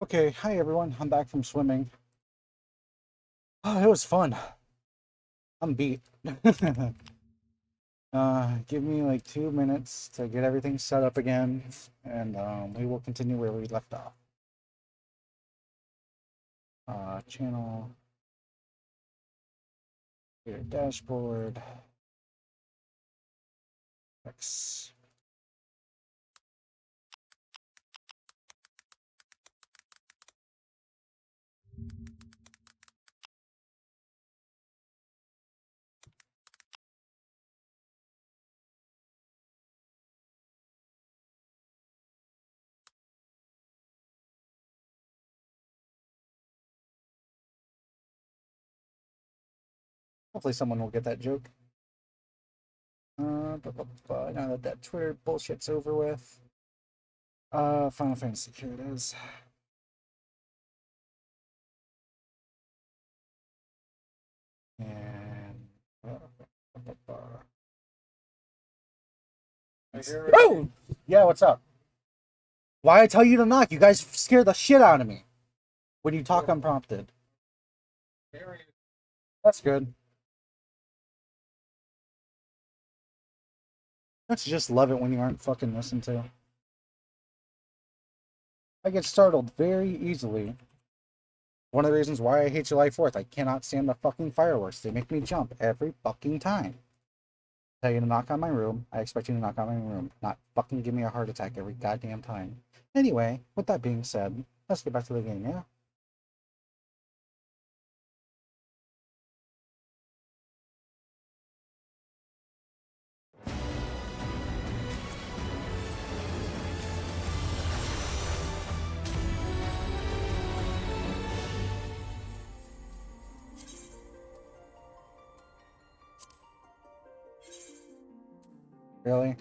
Okay, hi everyone. I'm back from swimming. Oh, it was fun. I'm beat. Give me like 2 minutes to get everything set up again, and we will continue where we left off. Channel, your dashboard, X. Hopefully someone will get that joke. Now that that Twitter bullshit's over with. Final Fantasy, here it is. And oh, yeah, what's up? Why I tell you to knock? You guys scare the shit out of me when you talk unprompted. That's good. Don't you just love it when you aren't fucking listened to? I get startled very easily. One of the reasons why I hate July 4th, I cannot stand the fucking fireworks. They make me jump every fucking time. Tell you to knock on my room, I expect you to knock on my room, not fucking give me a heart attack every goddamn time. Anyway, with that being said, let's get back to the game, yeah? Really?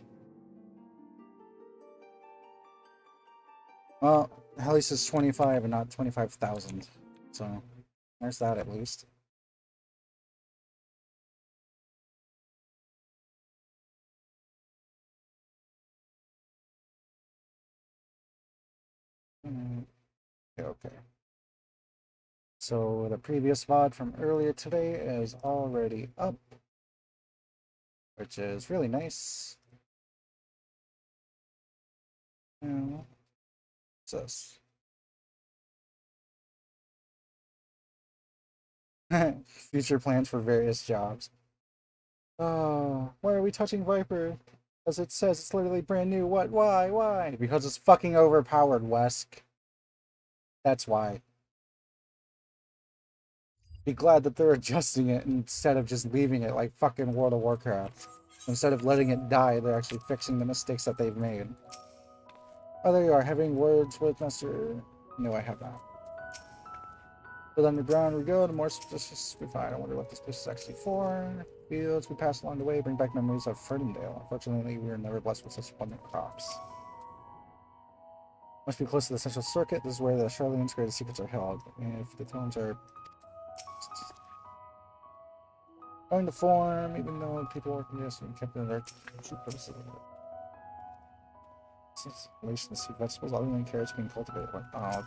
Well, at least it's 25 and not 25,000. So, there's that at least. Okay. So the previous VOD from earlier today is already up, which is really nice. What's this? Future plans for various jobs. Oh, why are we touching Viper? As it says, it's literally brand new. What? Why? Why? Because it's fucking overpowered, Wesk. That's why. Be glad that they're adjusting it instead of just leaving it like fucking World of Warcraft. Instead of letting it die, they're actually fixing the mistakes that they've made. Oh, there you are, having words with Master... No, I have not. But underground we go, the more suspicious we find. I wonder what this place is actually for. Fields we pass along the way bring back memories of Ferndale. Unfortunately, we were never blessed with such abundant crops. Must be close to the central circuit. This is where the Charlene's greatest secrets are held. If the tones are going to form, even though people work yes and kept in their true purposes. Since relation to sea vegetables other than carrots being cultivated. Oh,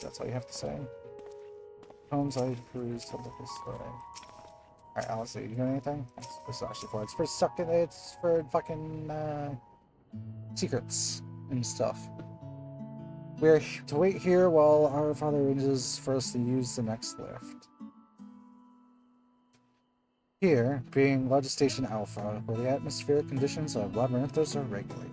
that's all you have to say. Homes I peruse to look this way. Alright, Alice, you got anything? This is actually for it's for fucking secrets and stuff. We're to wait here while our father arranges for us to use the next lift. Here, being Legislation Alpha, where the atmospheric conditions of Labyrinthos are regulated.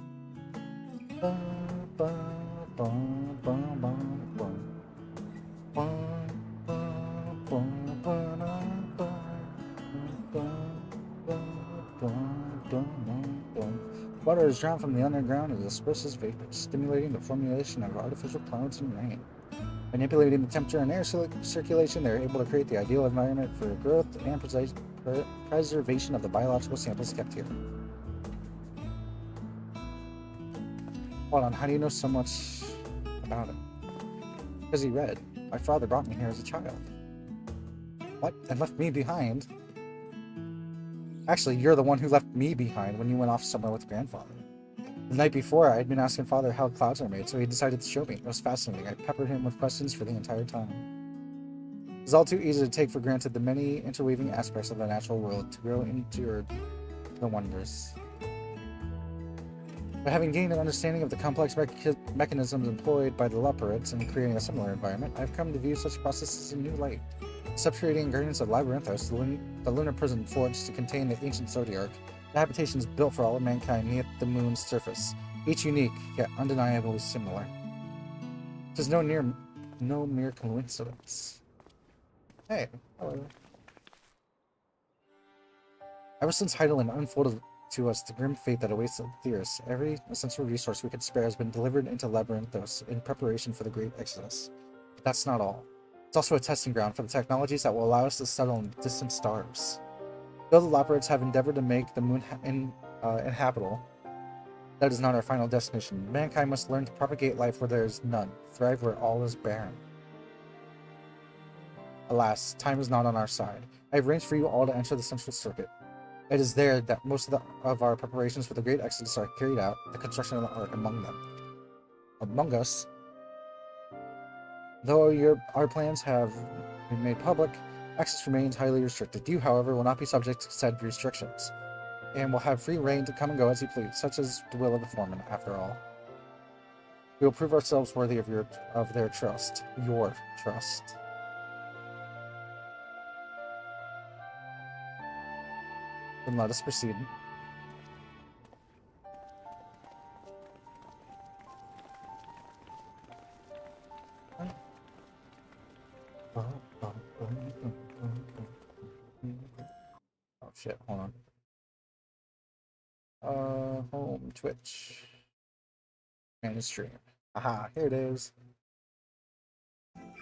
Water is drawn from the underground and disperses vapor, stimulating the formulation of artificial clouds and rain. Manipulating the temperature and air circulation, they are able to create the ideal environment for growth and preservation of the biological samples kept here. Hold on, how do you know so much about him? Because he read. My father brought me here as a child. What? And left me behind? Actually, you're the one who left me behind when you went off somewhere with grandfather. The night before, I had been asking Father how clouds are made, so he decided to show me. It was fascinating. I peppered him with questions for the entire time. It was all too easy to take for granted the many interweaving aspects of the natural world, to grow into the wonders. But having gained an understanding of the complex mechanisms employed by the leopards in creating a similar environment, I have come to view such processes in new light. The subterranean gardens of Labyrinthos, the lunar prison forged to contain the ancient Zodiarch, the habitations built for all of mankind near the moon's surface, each unique, yet undeniably similar. It is no mere coincidence. Hey, hello. Ever since Heidelin unfolded to us the grim fate that awaits the Theorists, every essential resource we could spare has been delivered into Labyrinthos in preparation for the Great Exodus. But that's not all. It's also a testing ground for the technologies that will allow us to settle in distant stars. Though the leopards have endeavored to make the moon inhabitable, that is not our final destination. Mankind must learn to propagate life where there is none, thrive where all is barren. Alas, time is not on our side. I have arranged for you all to enter the Central Circuit. It is there that most of our preparations for the Great Exodus are carried out, the construction of the Ark among them. Among us. Though our plans have been made public, access remains highly restricted. You, however, will not be subject to said restrictions, and will have free reign to come and go as you please, such as the will of the foreman, after all. We will prove ourselves worthy of their trust. Your trust. Then let us proceed. Oh shit, hold on. Home Twitch. Manage stream. Aha, here it is.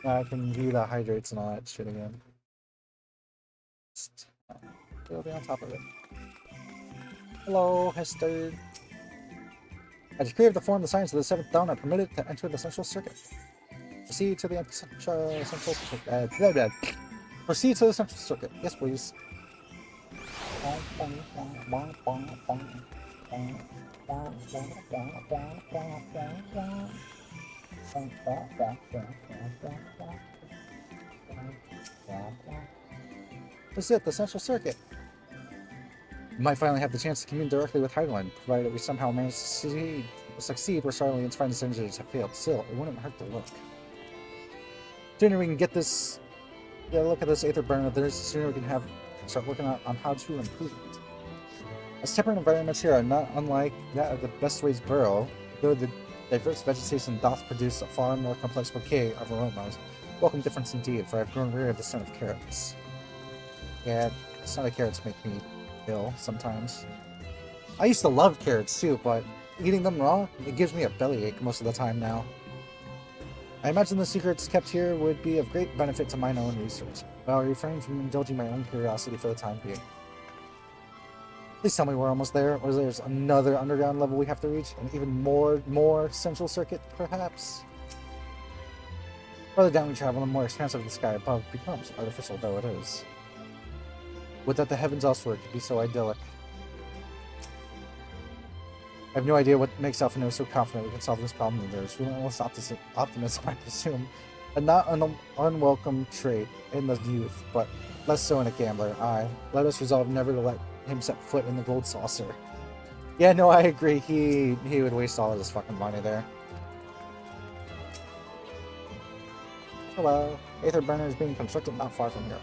Now I can view the hydrates and all that shit again. Just it'll be on top of it. Hello, Hester. As decree of the form, the signs of the seventh dawn are permitted to enter the Central Circuit. Proceed to the Central Proceed to the Central Circuit. Yes, please. This is it, the Central Circuit. We might finally have the chance to commune directly with Heidelin, provided we somehow manage to succeed where Starlian's finest engineers have failed. Still, it wouldn't hurt to look. The sooner we can get this, look at this Aether burner, the sooner we can start working on how to improve it. As temperate environments here are not unlike that of the Bestways Burrow, though the diverse vegetation doth produce a far more complex bouquet of aromas. Welcome difference indeed, for I have grown weary of the scent of carrots. Yeah, the scent of carrots make me ill sometimes. I used to love carrots too, but eating them raw, it gives me a bellyache most of the time now. I imagine the secrets kept here would be of great benefit to mine own research, but I'll refrain from indulging my own curiosity for the time being. Please tell me we're almost there, or there's another underground level we have to reach, and even more Central Circuit, perhaps? Further down we travel, the more expansive the sky above becomes, artificial though it is. Would that the heavens elsewhere could be so idyllic. I have no idea what makes Alphino so confident we can solve this problem. There's relentless optimism, I presume. A not unwelcome trait in the youth, but less so in a gambler. Aye, let us resolve never to let him set foot in the gold saucer. Yeah, no, I agree. He would waste all of his fucking money there. Hello. Aether burner is being constructed not far from here.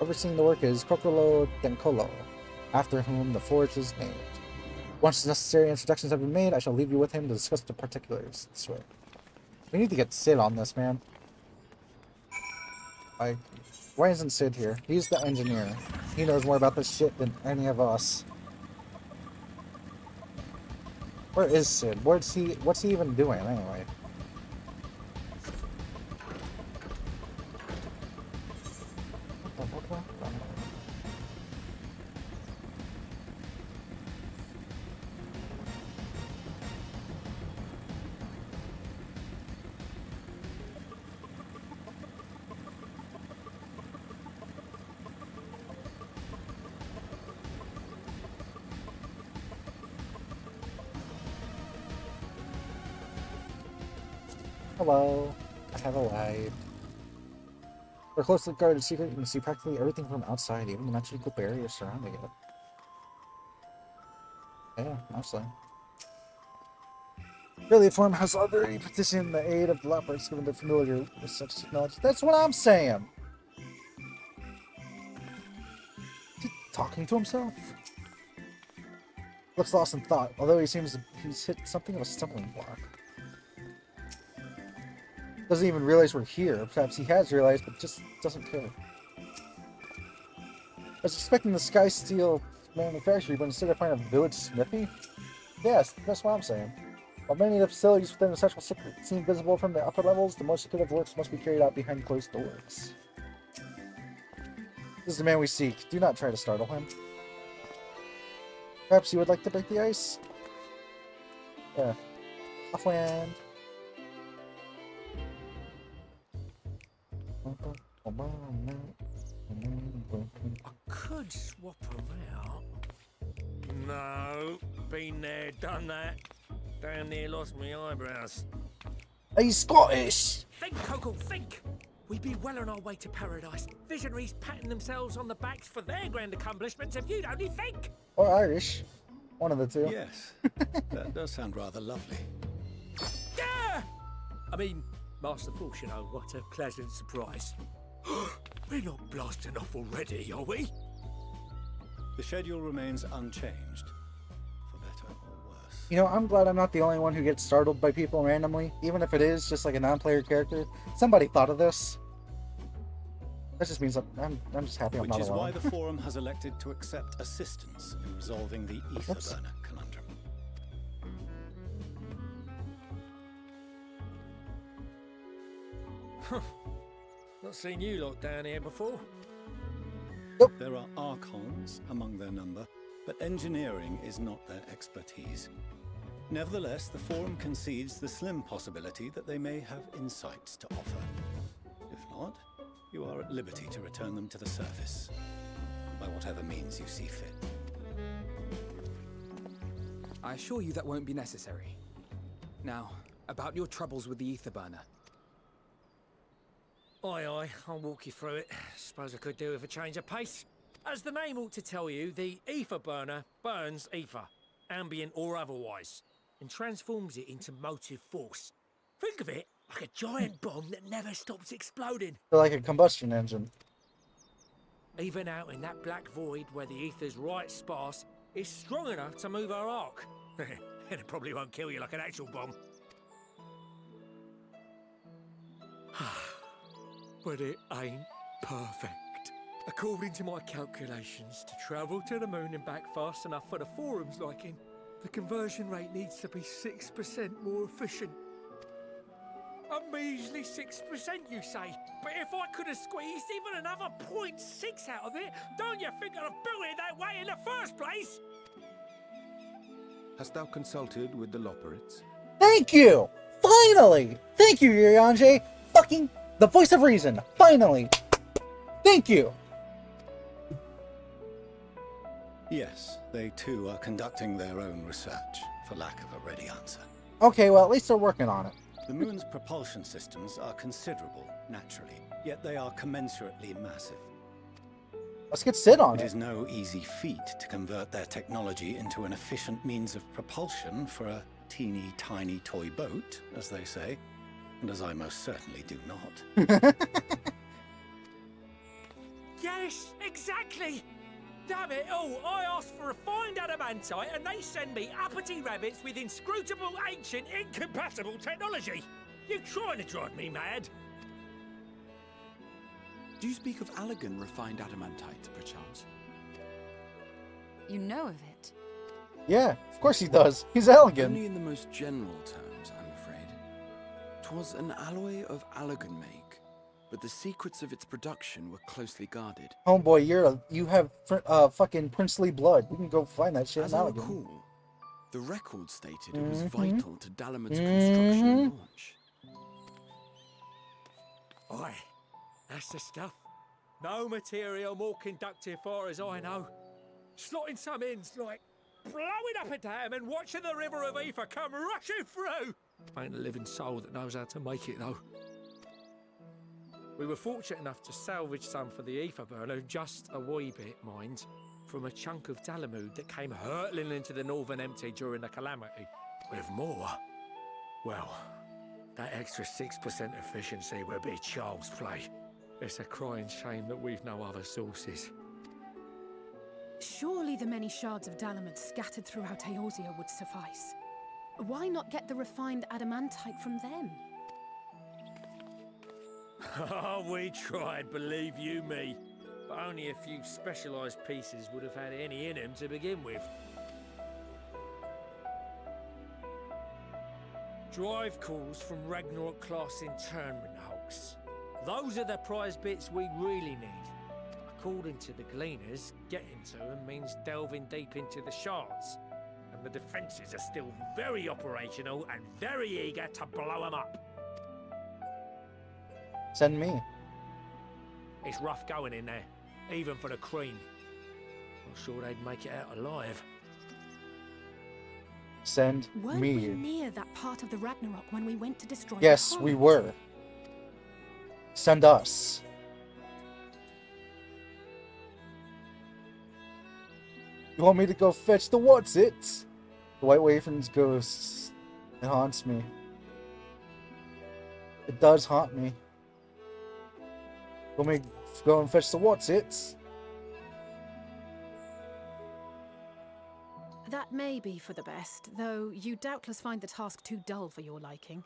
Overseeing the work is Cocolo Dencolo, after whom the forge is named. Once the necessary introductions have been made, I shall leave you with him to discuss the particulars. This way. We need to get Sid on this, man. Like, why isn't Sid here? He's the engineer. He knows more about this shit than any of us. Where is Sid? What's he even doing anyway? Hello. I have arrived. For a closely guarded secret, you can see practically everything from outside, even the magical barrier surrounding it. Yeah, mostly. Really, the forum has already petitioned the aid of developers given they're familiar with such technology. That's what I'm saying! Is he talking to himself? Looks lost in thought, although he's hit something of a stumbling block. Doesn't even realize we're here. Perhaps he has realized, but just doesn't care. I was expecting the Sky Steel manufactory, but instead I find a village smithy? Yes, that's what I'm saying. While many of the facilities within the central secret seem visible from the upper levels, the most secretive works must be carried out behind closed doors. This is the man we seek. Do not try to startle him. Perhaps you would like to break the ice? Yeah. Offland. I could swap them out. No, been there, done that. Damn near lost my eyebrows. He's Scottish! Think, Coco, think! We'd be well on our way to paradise. Visionaries patting themselves on the backs for their grand accomplishments if you'd only think! Or Irish. One of the two. Yes, that does sound rather lovely. Yeah! I mean, masterful, you know, what a pleasant surprise. We're not blasting off already, are we? The schedule remains unchanged, for better or worse. You know, I'm glad I'm not the only one who gets startled by people randomly, even if it is just like a non-player character. Somebody thought of this. That just means I'm just happy I'm not alone. Which is why the forum has elected to accept assistance in resolving the ether burner conundrum. Not seen you lot down here before. There are archons among their number, but engineering is not their expertise. Nevertheless, the forum concedes the slim possibility that they may have insights to offer. If not, you are at liberty to return them to the surface, by whatever means you see fit. I assure you that won't be necessary. Now, about your troubles with the ether burner. Aye, aye, I'll walk you through it. Suppose I could do with a change of pace. As the name ought to tell you, the ether burner burns ether, ambient or otherwise, and transforms it into motive force. Think of it like a giant bomb that never stops exploding. Like a combustion engine. Even out in that black void where the ether's right sparse, it's strong enough to move our arc. And it probably won't kill you like an actual bomb. But it ain't perfect. According to my calculations, to travel to the moon and back fast enough for the forum's liking, the conversion rate needs to be 6% more efficient. A measly 6%, you say? But if I could have squeezed even another 0.6 out of it, don't you think I'd have built it that way in the first place? Hast thou consulted with the Loporits? Thank you! Finally! Thank you, Yurianje! Fucking the voice of reason! Finally! Thank you! Yes, they too are conducting their own research, for lack of a ready answer. Okay, well, at least they're working on it. The moon's propulsion systems are considerable, naturally, yet they are commensurately massive. Let's get Sid on It it. is no easy feat to convert their technology into an efficient means of propulsion for a teeny tiny toy boat, as they say, and as I most certainly do not. Yes, exactly! Damn it all, I asked for refined adamantite and they send me uppity rabbits with inscrutable, ancient, incompatible technology! You're trying to drive me mad! Do you speak of Allegan refined adamantite, perchance? You know of it? Yeah, of course he does. He's elegant. Only in the most general terms, I'm afraid. 'Twas an alloy of Allegan make, but the secrets of its production were closely guarded. Homeboy, you have fucking princely blood. We can go find that shit As in I Allegan. recall, the record stated it was Mhm. vital to Dalaman's construction and launch. Aye, that's the stuff. No material more conductive far as I know. Slotting some ends like blowing up a dam and watching the river of ether come rushing through. Ain't a living soul that knows how to make it, though. We were fortunate enough to salvage some for the ether burner, just a wee bit, mind, from a chunk of Dalamud that came hurtling into the northern empty during the calamity. With more, well, that extra 6% efficiency would be child's play. It's a crying shame that we've no other sources. Surely the many shards of Dalamud scattered throughout Eorzea would suffice. Why not get the refined adamantite from them? Oh, we tried, believe you me. But only a few specialised pieces would have had any in them to begin with. Drive calls from Ragnarok class internment hulks. Those are the prize bits we really need. According to the Gleaners, getting to them means delving deep into the shards. And the defences are still very operational and very eager to blow them up. Send me. It's rough going in there, even for the cream. Not sure they'd make it out alive. Send Weren't me. we near that part of the Ragnarok when we went to destroy Yes, the we Horror? were. Send us. You want me to go fetch the what's-it? The White Wyvern's ghost. It haunts me. It does haunt me. Want me to go and fetch the what's-it? That may be for the best, though you doubtless find the task too dull for your liking.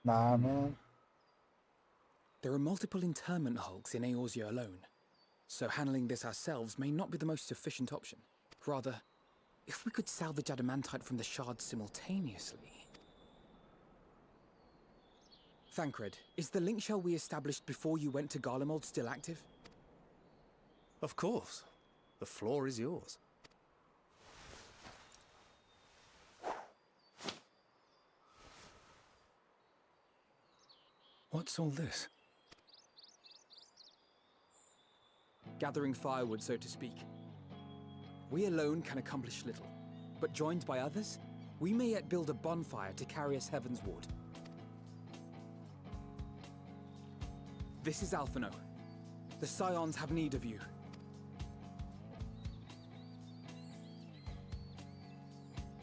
Nah, man. There are multiple internment hulks in Eorzea alone, so handling this ourselves may not be the most efficient option. Rather, if we could salvage adamantite from the shards simultaneously... Thancred, is the link shell we established before you went to Garlemald still active? Of course. The floor is yours. What's all this? Gathering firewood, so to speak. We alone can accomplish little, but joined by others, we may yet build a bonfire to carry us heavensward. This is Alphino. The Scions have need of you.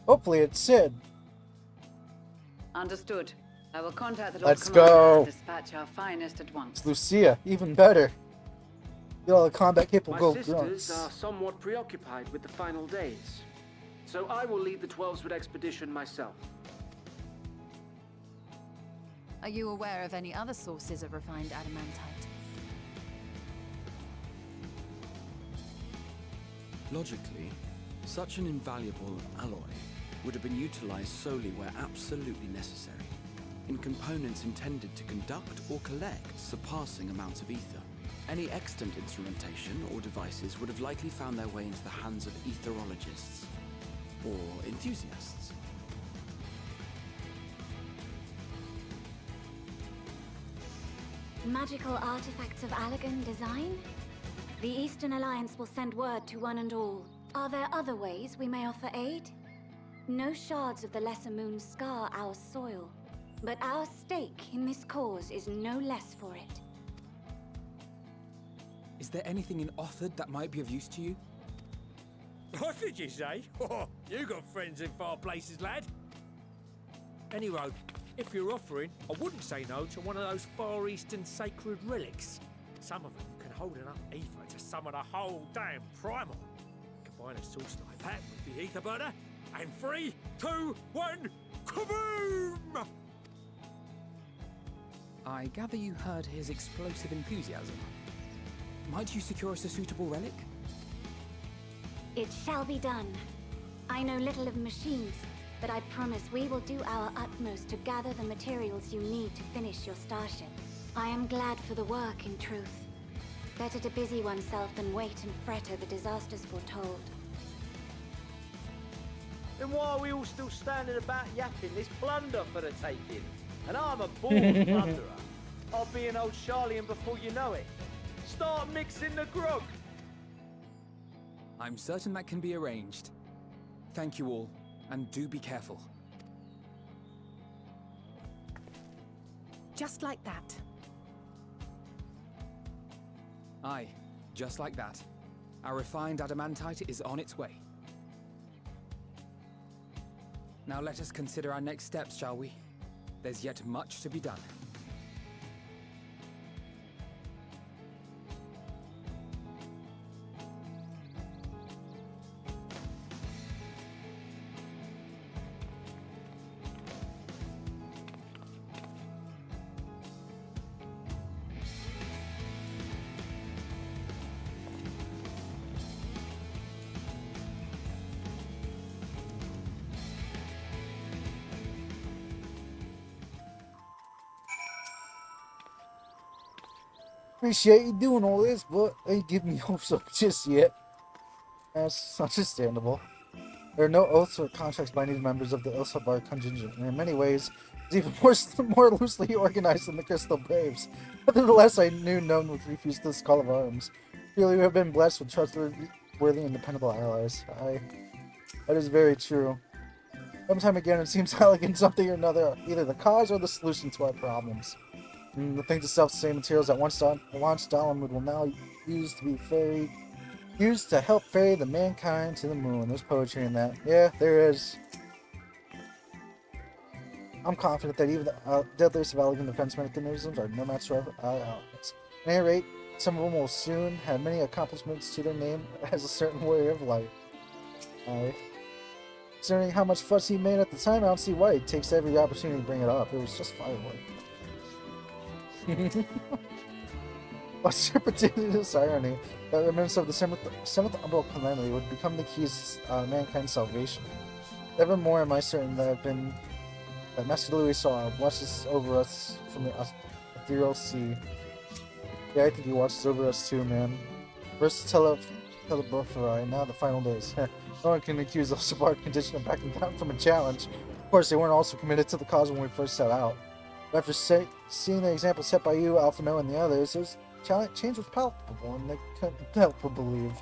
Hopefully it's Sid. Understood. I will contact the Lord Let's Commander go. and dispatch our finest at once. It's Lucia. Even better. Get all the combat capable My grunts. sisters are somewhat preoccupied with the final days, so I will lead the 12-Sword expedition myself. Are you aware of any other sources of refined adamantite? Logically, such an invaluable alloy would have been utilized solely where absolutely necessary, in components intended to conduct or collect surpassing amounts of ether. Any extant instrumentation or devices would have likely found their way into the hands of etherologists or enthusiasts. Magical artifacts of Allagan design? The Eastern Alliance will send word to one and all. Are there other ways we may offer aid? No shards of the Lesser Moon scar our soil, but our stake in this cause is no less for it. Is there anything in Othard that might be of use to you? What did you say? Oh, you got friends in far places, lad. Anyway, if you're offering, I wouldn't say no to one of those Far Eastern sacred relics. Some of them can hold enough ether to summon a whole damn primal. Combine a source like that with the ether burner, and 3, 2, 1, kaboom! I gather you heard his explosive enthusiasm. Might you secure us a suitable relic? It shall be done. I know little of machines, but I promise we will do our utmost to gather the materials you need to finish your starship. I am glad for the work, in truth. Better to busy oneself than wait and fret over disasters foretold. Then why are we all still standing about yapping? This plunder for the taking. And I'm a born plunderer. I'll be an old Charlian before you know it. Start mixing the grog. I'm certain that can be arranged. Thank you all, and do be careful. Just like that. Aye, just like that. Our refined adamantite is on its way. Now let us consider our next steps, shall we? There's yet much to be done. Appreciate you doing all this, but ain't giving me hopes up just yet. That's understandable. There are no oaths or contracts binding members of the Ilsabar contingent, and in many ways, it's even more loosely organized than the Crystal Braves. Nevertheless, I knew none would refuse this call of arms. Really, we have been blessed with trustworthy and dependable allies. That is very true. Time and time again, it seems elegant something or another, either the cause or the solution to our problems. And the things itself, the same materials that once launched Dalamud will now used to help ferry the mankind to the moon. There's poetry in that. Yeah, there is. I'm confident that even the deadliest of elegant defense mechanisms are no match to our allies. At any rate, some of them will soon have many accomplishments to their name as a certain way of life. Considering how much fuss he made at the time, I don't see why he takes every opportunity to bring it up. It was just firewood. What serpentitious irony that remnants of the seventh umbral calamity would become the keys to mankind's salvation. Evermore am I certain that Master Louis saw watches over us from the ethereal sea. Yeah, I think he watches over us too, man. First Teleporphyri, now the final days. No one can accuse the Sabard condition of backing down from a challenge. Of course, they weren't also committed to the cause when we first set out. But after seeing the example set by you, Alphino, and the others, this change was palpable, and they couldn't help but believe.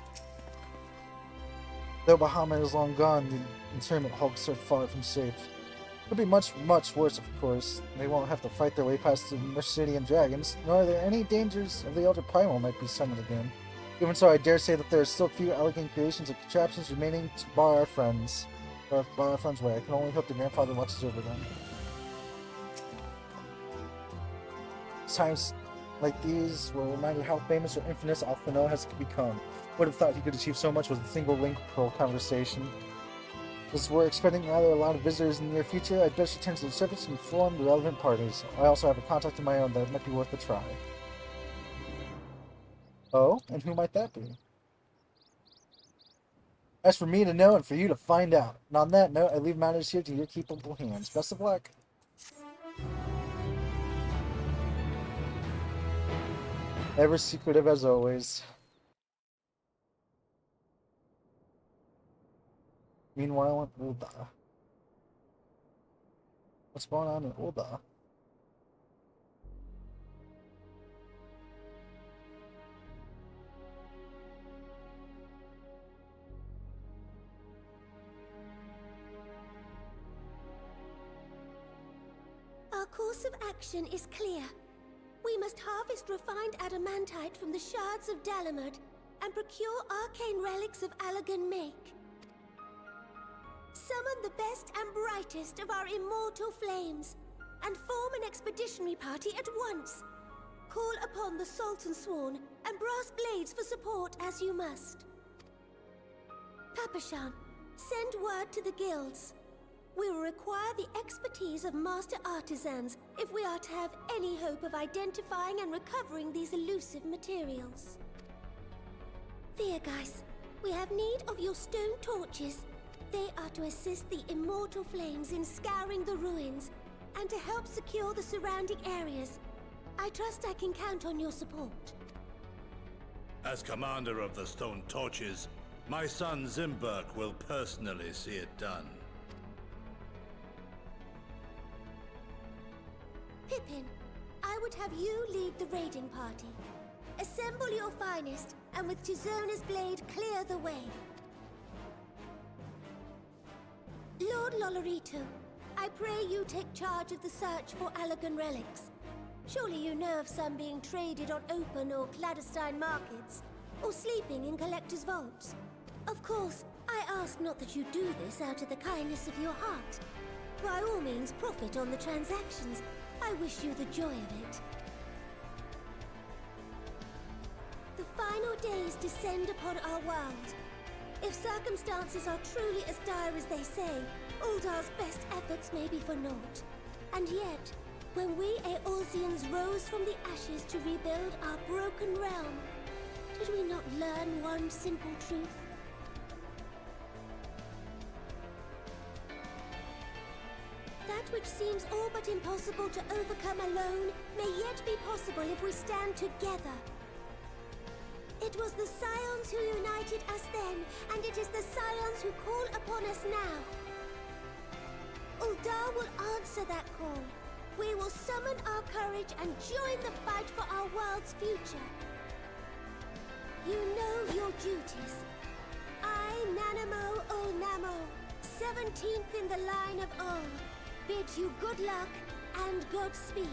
Though Bahamut is long gone, the internment hulks are far from safe. It could be much, much worse, of course. They won't have to fight their way past the Mercidian dragons, nor are there any dangers of the Elder Primal might be summoned again. Even so, I dare say that there are still few elegant creations and contraptions remaining to bar our friends' way. I can only hope the grandfather watches over them. Times like these were a reminder how famous or infamous Alphino has become. Would have thought he could achieve so much with a single link pearl conversation. As we're expecting rather a lot of visitors in the near future, I'd best return to the surface and inform the relevant parties. I also have a contact of my own that might be worth a try. Oh, and who might that be? As for me to know and for you to find out. And on that note, I leave matters here to your capable hands. Best of luck. Ever secretive as always. Meanwhile in Ulda. What's going on in Ulda? Our course of action is clear. We must harvest refined adamantite from the shards of Dalamud and procure arcane relics of Allagan make. Summon the best and brightest of our immortal flames and form an expeditionary party at once. Call upon the Sultan Sworn and Brass Blades for support as you must. Papashan, send word to the guilds. We will require the expertise of master artisans if we are to have any hope of identifying and recovering these elusive materials. Thea-guys, we have need of your stone torches. They are to assist the immortal flames in scouring the ruins and to help secure the surrounding areas. I trust I can count on your support. As commander of the Stone Torches, my son Zimberk will personally see it done. Pippin, I would have you lead the raiding party. Assemble your finest and with Tizona's blade clear the way. Lord Lolorito, I pray you take charge of the search for Allagan relics. Surely you know of some being traded on open or clandestine markets, or sleeping in collectors' vaults. Of course, I ask not that you do this out of the kindness of your heart. By all means, profit on the transactions. I wish you the joy of it. The final days descend upon our world. If circumstances are truly as dire as they say, Uldar's best efforts may be for naught. And yet, when we Eorzeans rose from the ashes to rebuild our broken realm, did we not learn one simple truth? That which seems all but impossible to overcome alone may yet be possible if we stand together. It was the Scions who united us then, and it is the Scions who call upon us now. Uldar will answer that call. We will summon our courage and join the fight for our world's future. You know your duties. I, Nanamo Ulnamo, 17th in the line of Ul, bid you good luck and Godspeed.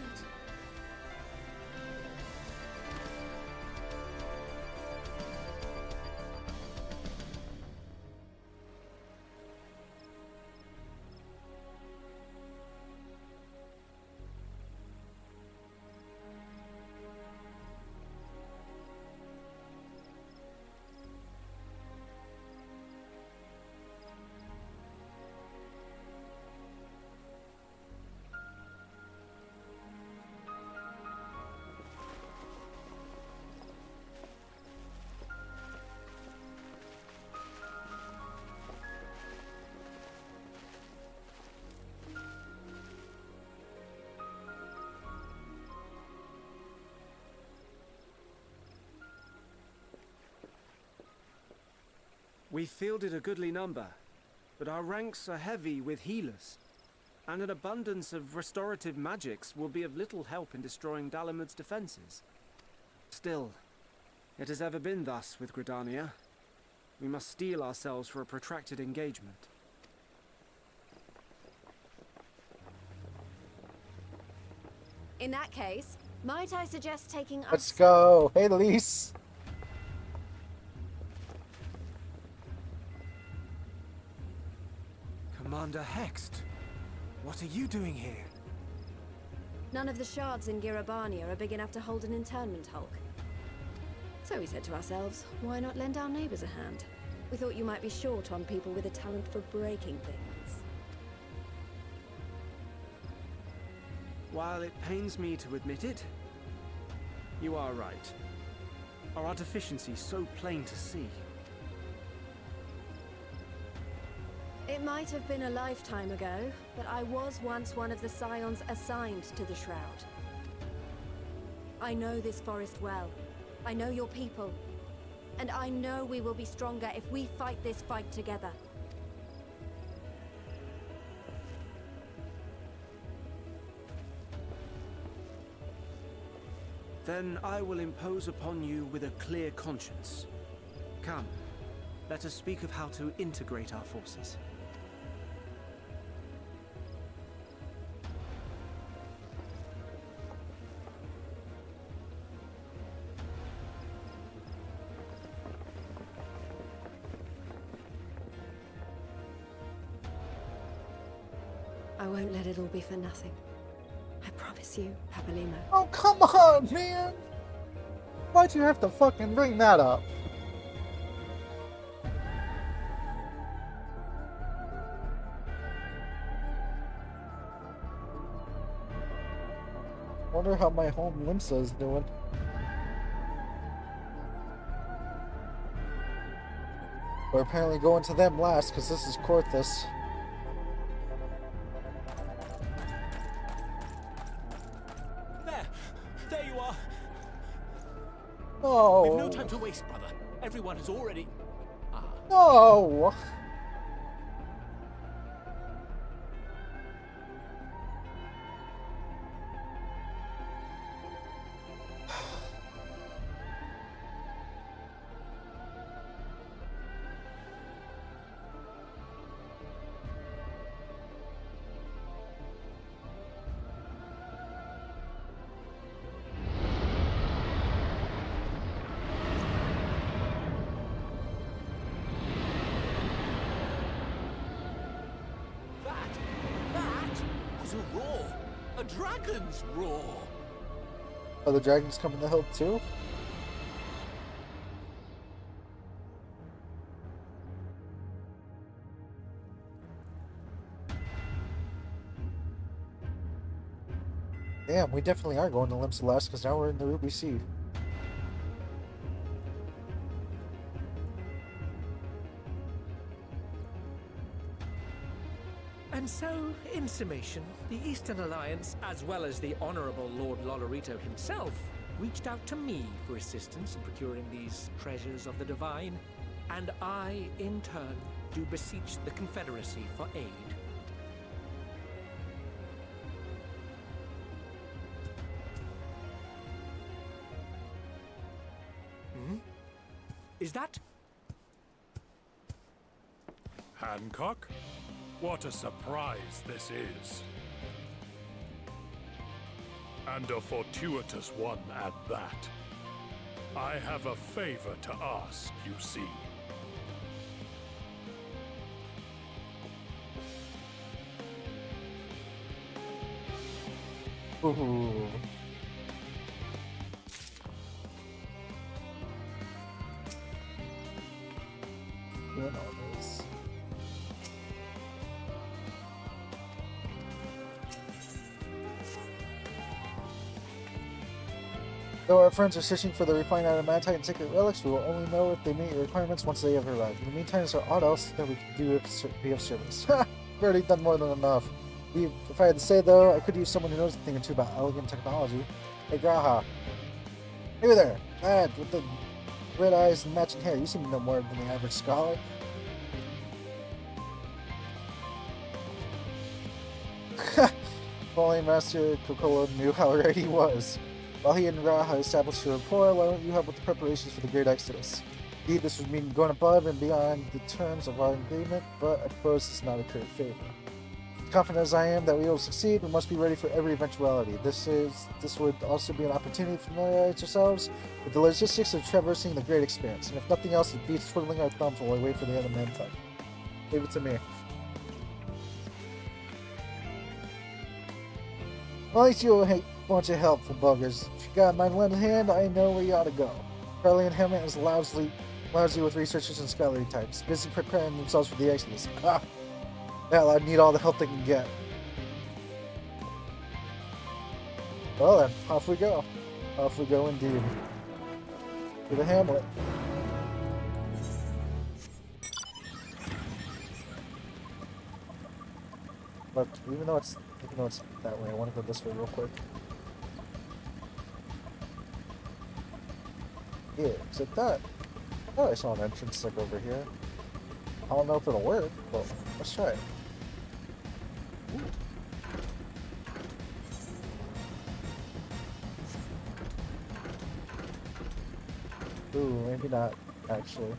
We fielded a goodly number, but our ranks are heavy with healers, and an abundance of restorative magics will be of little help in destroying Dalamud's defenses. Still, it has ever been thus with Gridania. We must steel ourselves for a protracted engagement. In that case, might I suggest taking Let's go. Hey, Lise. Commander Hext, what are you doing here? None of the shards in Girabania are big enough to hold an internment hulk. So we said to ourselves, why not lend our neighbors a hand? We thought you might be short on people with a talent for breaking things. While it pains me to admit it, you are right. Our deficiencies so plain to see. It might have been a lifetime ago, but I was once one of the Scions assigned to the Shroud. I know this forest well. I know your people. And I know we will be stronger if we fight this fight together. Then I will impose upon you with a clear conscience. Come, let us speak of how to integrate our forces. I won't let it all be for nothing. I promise you, Papalimo. Oh, come on, man! Why'd you have to fucking bring that up? Wonder how my home Limsa is doing. We're apparently going to them last, because this is Korthus. There you are. No. We've no time to waste, brother. Everyone has already... No. There's a roar. A dragon's roar. Are the dragons coming to help too? Damn, we definitely are going to Limb Celeste because now we're in the Ruby Sea. And so, in summation, the Eastern Alliance, as well as the Honourable Lord Lolorito himself, reached out to me for assistance in procuring these treasures of the divine, and I, in turn, do beseech the Confederacy for aid. Is that? Hancock? What a surprise this is. And a fortuitous one at that. I have a favor to ask, you see. Ooh. Doing all this. Though our friends are searching for the refined adamantite and sacred relics, we will only know if they meet your requirements once they have arrived. In the meantime, is there aught else that we can do to be of service? Ha! We've already done more than enough. If I had to say, though, I could use someone who knows a thing or two about elegant technology. Hey, Graha. Hey there, lad, with the red eyes and matching hair. You seem to know more than the average scholar. If only Master Kokolo knew how right he was. While he and Raha established a rapport, why don't you help with the preparations for the Great Exodus? Indeed, this would mean going above and beyond the terms of our agreement, but I suppose it's not a great favor. Confident as I am that we will succeed, we must be ready for every eventuality. This would also be an opportunity to familiarize ourselves with the logistics of traversing the Great Expanse, and if nothing else, it beats twiddling our thumbs while we wait for the other Adamantite. Leave it to me. Well, at least you'll hate a bunch of helpful buggers. If you got my lend hand, I know where you ought to go. Charlie and Hammett is lousy with researchers and scholarly types, busy preparing themselves for the Exodus. Ah! That lad need all the help they can get. Well then, off we go. Off we go indeed. To the hamlet. But even though it's that way, I want to go this way real quick. Yeah, except that. Oh, I saw an entrance like over here. I don't know if it'll work, but let's try it. Ooh, maybe not, actually.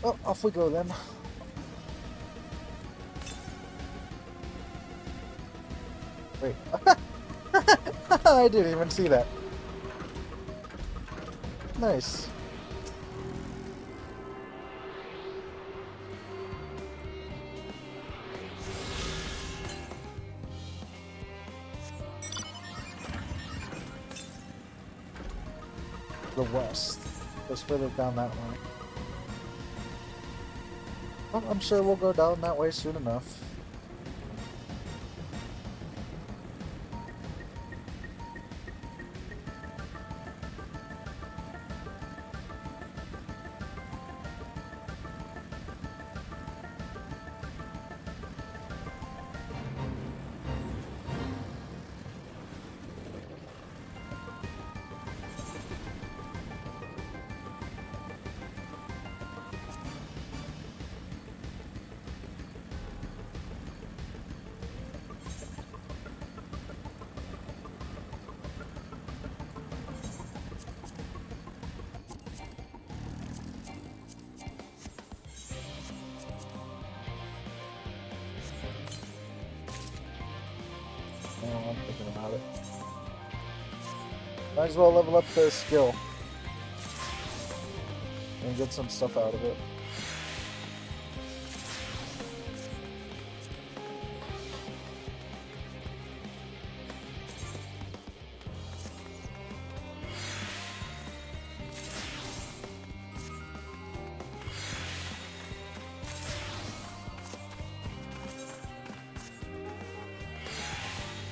Oh, off we go then. Wait. I didn't even see that. Nice. The west. Goes further down that way. Well, I'm sure we'll go down that way soon enough. I'm thinking about it. Might as well level up the skill. and get some stuff out of it.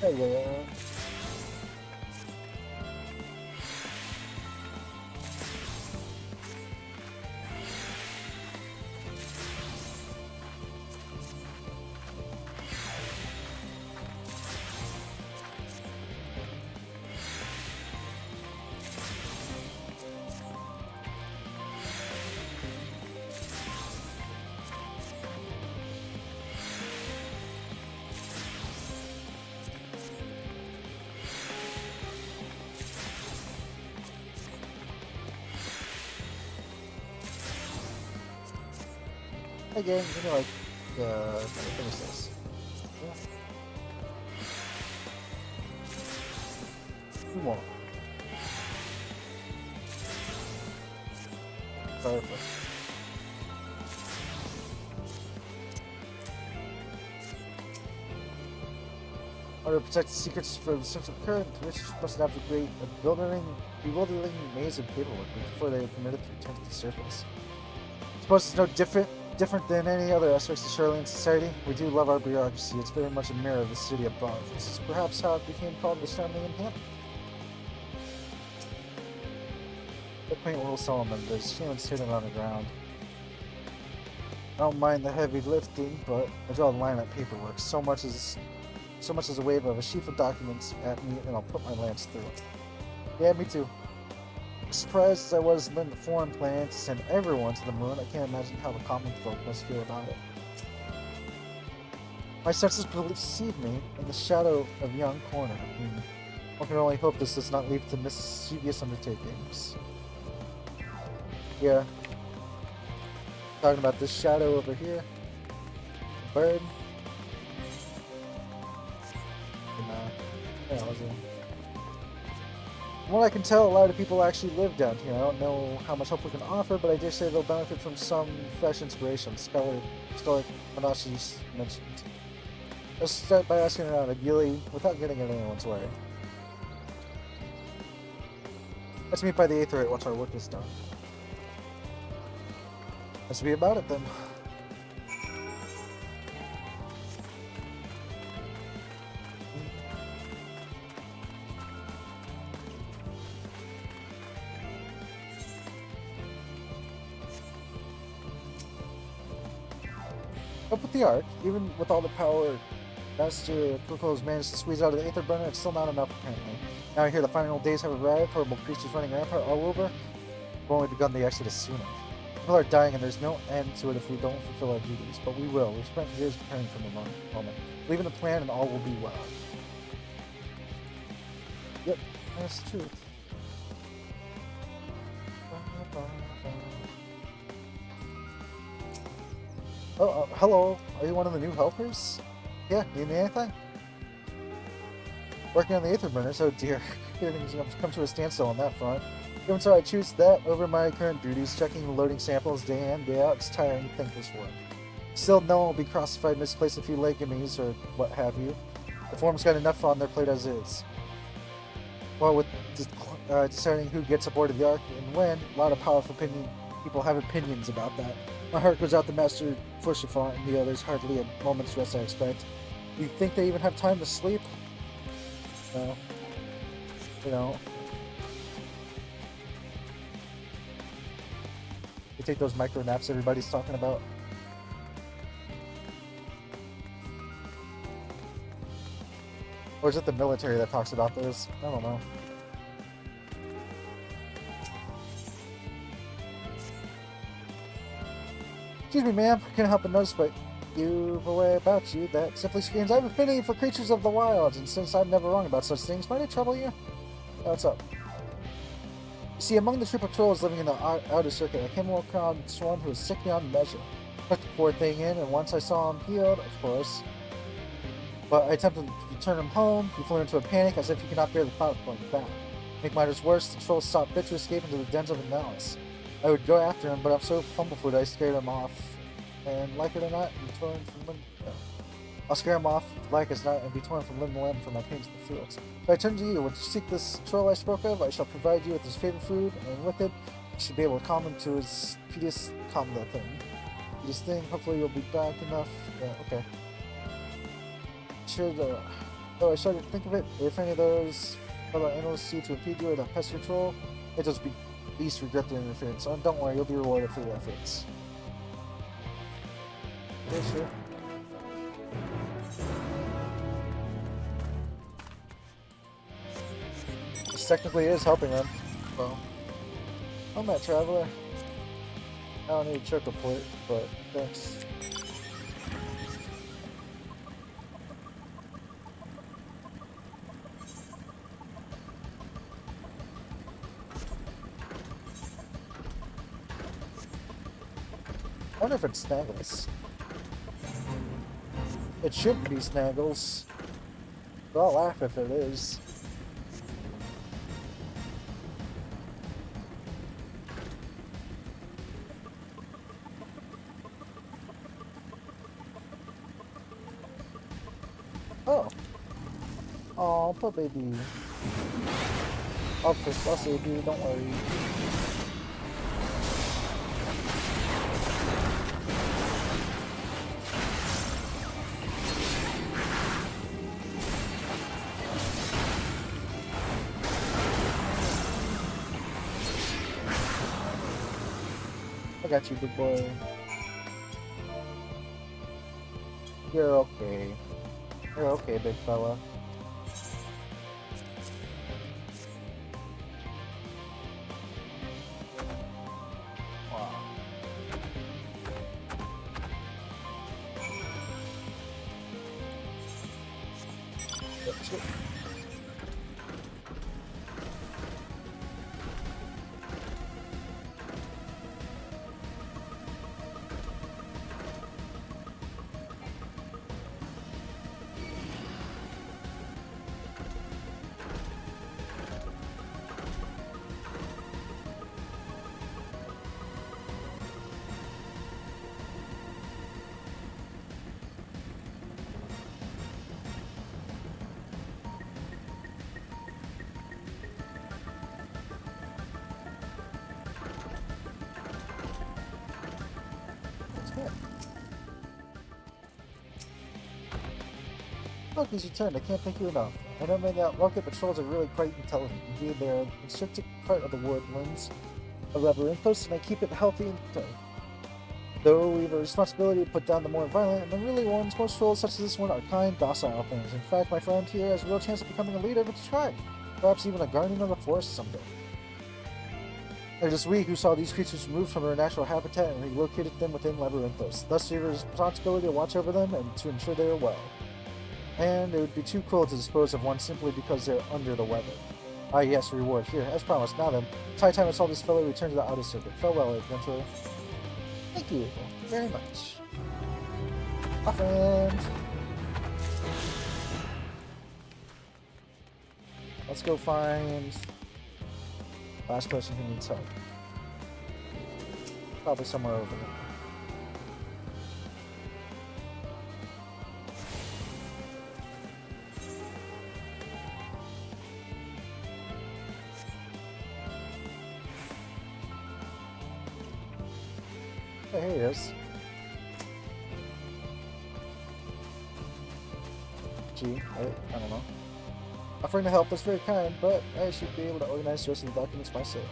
Hello. Again, you know, like, let me finish this. Two more. Perfect. In order to protect the secrets from the central current, researchers must navigate a bewildering maze of paperwork before they are permitted to return to the surface. I suppose it's no different than any other aspects of Charlene society. We do love our bureaucracy. It's very much a mirror of the city above. This is perhaps how it became called the Charlene Hemp. The quaint little Solomon, there's humans sitting on the ground. I don't mind the heavy lifting, but I draw the line at paperwork. So much as a wave of a sheaf of documents at me, and I'll put my lance through it. Yeah, me too. Surprised as I was when the foreign plan to send everyone to the moon, I can't imagine how the common folk must feel about it. My senses deceive me in the shadow of young corner. One can only hope this does not lead to mischievous undertakings. Yeah. Talking about this shadow over here. Bird. And, yeah, from what I can tell, a lot of people actually live down here. I don't know how much help we can offer, but I dare say they'll benefit from some fresh inspiration. Scholar Manashi mentioned. Let's start by asking around, ideally, without getting in anyone's way. Let's meet by the Aetherite once our work is done. Let's be about it then. Up with the Ark, even with all the power Master Kuko has managed to squeeze out of the Aether Burner, it's still not enough apparently. Now I hear the final days have arrived, horrible creatures running rampant all over. We've only begun the exodus sooner. People are dying and there's no end to it if we don't fulfill our duties, but we will. We've spent years preparing for the moment. Believe in the plan and all will be well. Yep, that's the truth. Oh, hello. Are you one of the new helpers? Yeah, you need anything? Working on the Aether Burners, oh dear. Everything's going to come to a standstill on that front. Even so, I choose that over my current duties. Checking and loading samples day in, day out. It's tiring, thankless work. Still, no one will be crucified, misplace a few legumes or what have you. The forum's got enough on their plate as is. Well, with deciding who gets aboard of the Ark and when, a lot of powerful people have opinions about that. My heart goes out to Master Fushifont and the others. Hardly a moment's rest, I expect. Do you think they even have time to sleep? No. You know. You take those micro naps everybody's talking about. Or is it the military that talks about those? I don't know. Excuse me, ma'am. I can't help but notice, but you've a way about you that simply screams, I have affinity for creatures of the wilds, and since I'm never wrong about such things, might I trouble you? Oh, what's up? You see, among the troop of trolls living in the outer circuit, I came across one who was sick beyond measure. Took the poor thing in, and once I saw him healed, of course. But I attempted to return him home. He flew into a panic as if he could not bear the thought of going back. To make matters worse, the trolls sought fit to escape into the dens of the malice. I would go after him, but I'm so fumblefoot I scared him off. And like it or not, I'm torn from limb. No. I'll scare him off like as not and be torn from limb to limb from my pains in the fields. So I turn to you. When you seek this troll I spoke of, I shall provide you with his favorite food, and with it, you should be able to calm him to his tedious thing. Hopefully you'll be back enough. Yeah, okay. Sure, though I started to think of it, if any of those fellow animals see to impede you or the pest control, it just be least regret their interference. So don't worry, you'll be rewarded for your efforts. Yeah, sure. This technically is helping them. Well, I'm that traveler. I don't need a trip report, but thanks. I wonder if it's Snaggles. It shouldn't be Snaggles, but I'll laugh if it is. Oh. Oh, poor baby. I'll save you, don't worry. I got you, big boy. You're okay. You're okay, big fella. Wow. That's it. Look, he's returned. I can't thank you enough. I know maybe that rocket patrols are really quite intelligent. Indeed, they're a restricted part of the woodlands of Labyrinthos, and I keep it healthy and tight. Though we have a responsibility to put down the more violent and the really ones, most trolls such as this one are kind, docile things. In fact, my friend here has a real chance of becoming a leader of its tribe. Perhaps even a guardian of the forest someday. It is we who saw these creatures removed from their natural habitat and relocated them within Labyrinthos. Thus, we have a responsibility to watch over them and to ensure they are well. And it would be too cruel to dispose of one simply because they're under the weather. Ah yes, reward. Here, as promised. Now then, it's high time I saw this fellow return to the outer circuit. Farewell, adventurer. Thank you very much. My friend. Let's go find last person who needs help. Probably somewhere over there. Oh, here he is. Gee, wait, I don't know. Offering to help is very kind, but I should be able to organize the rest of the documents myself.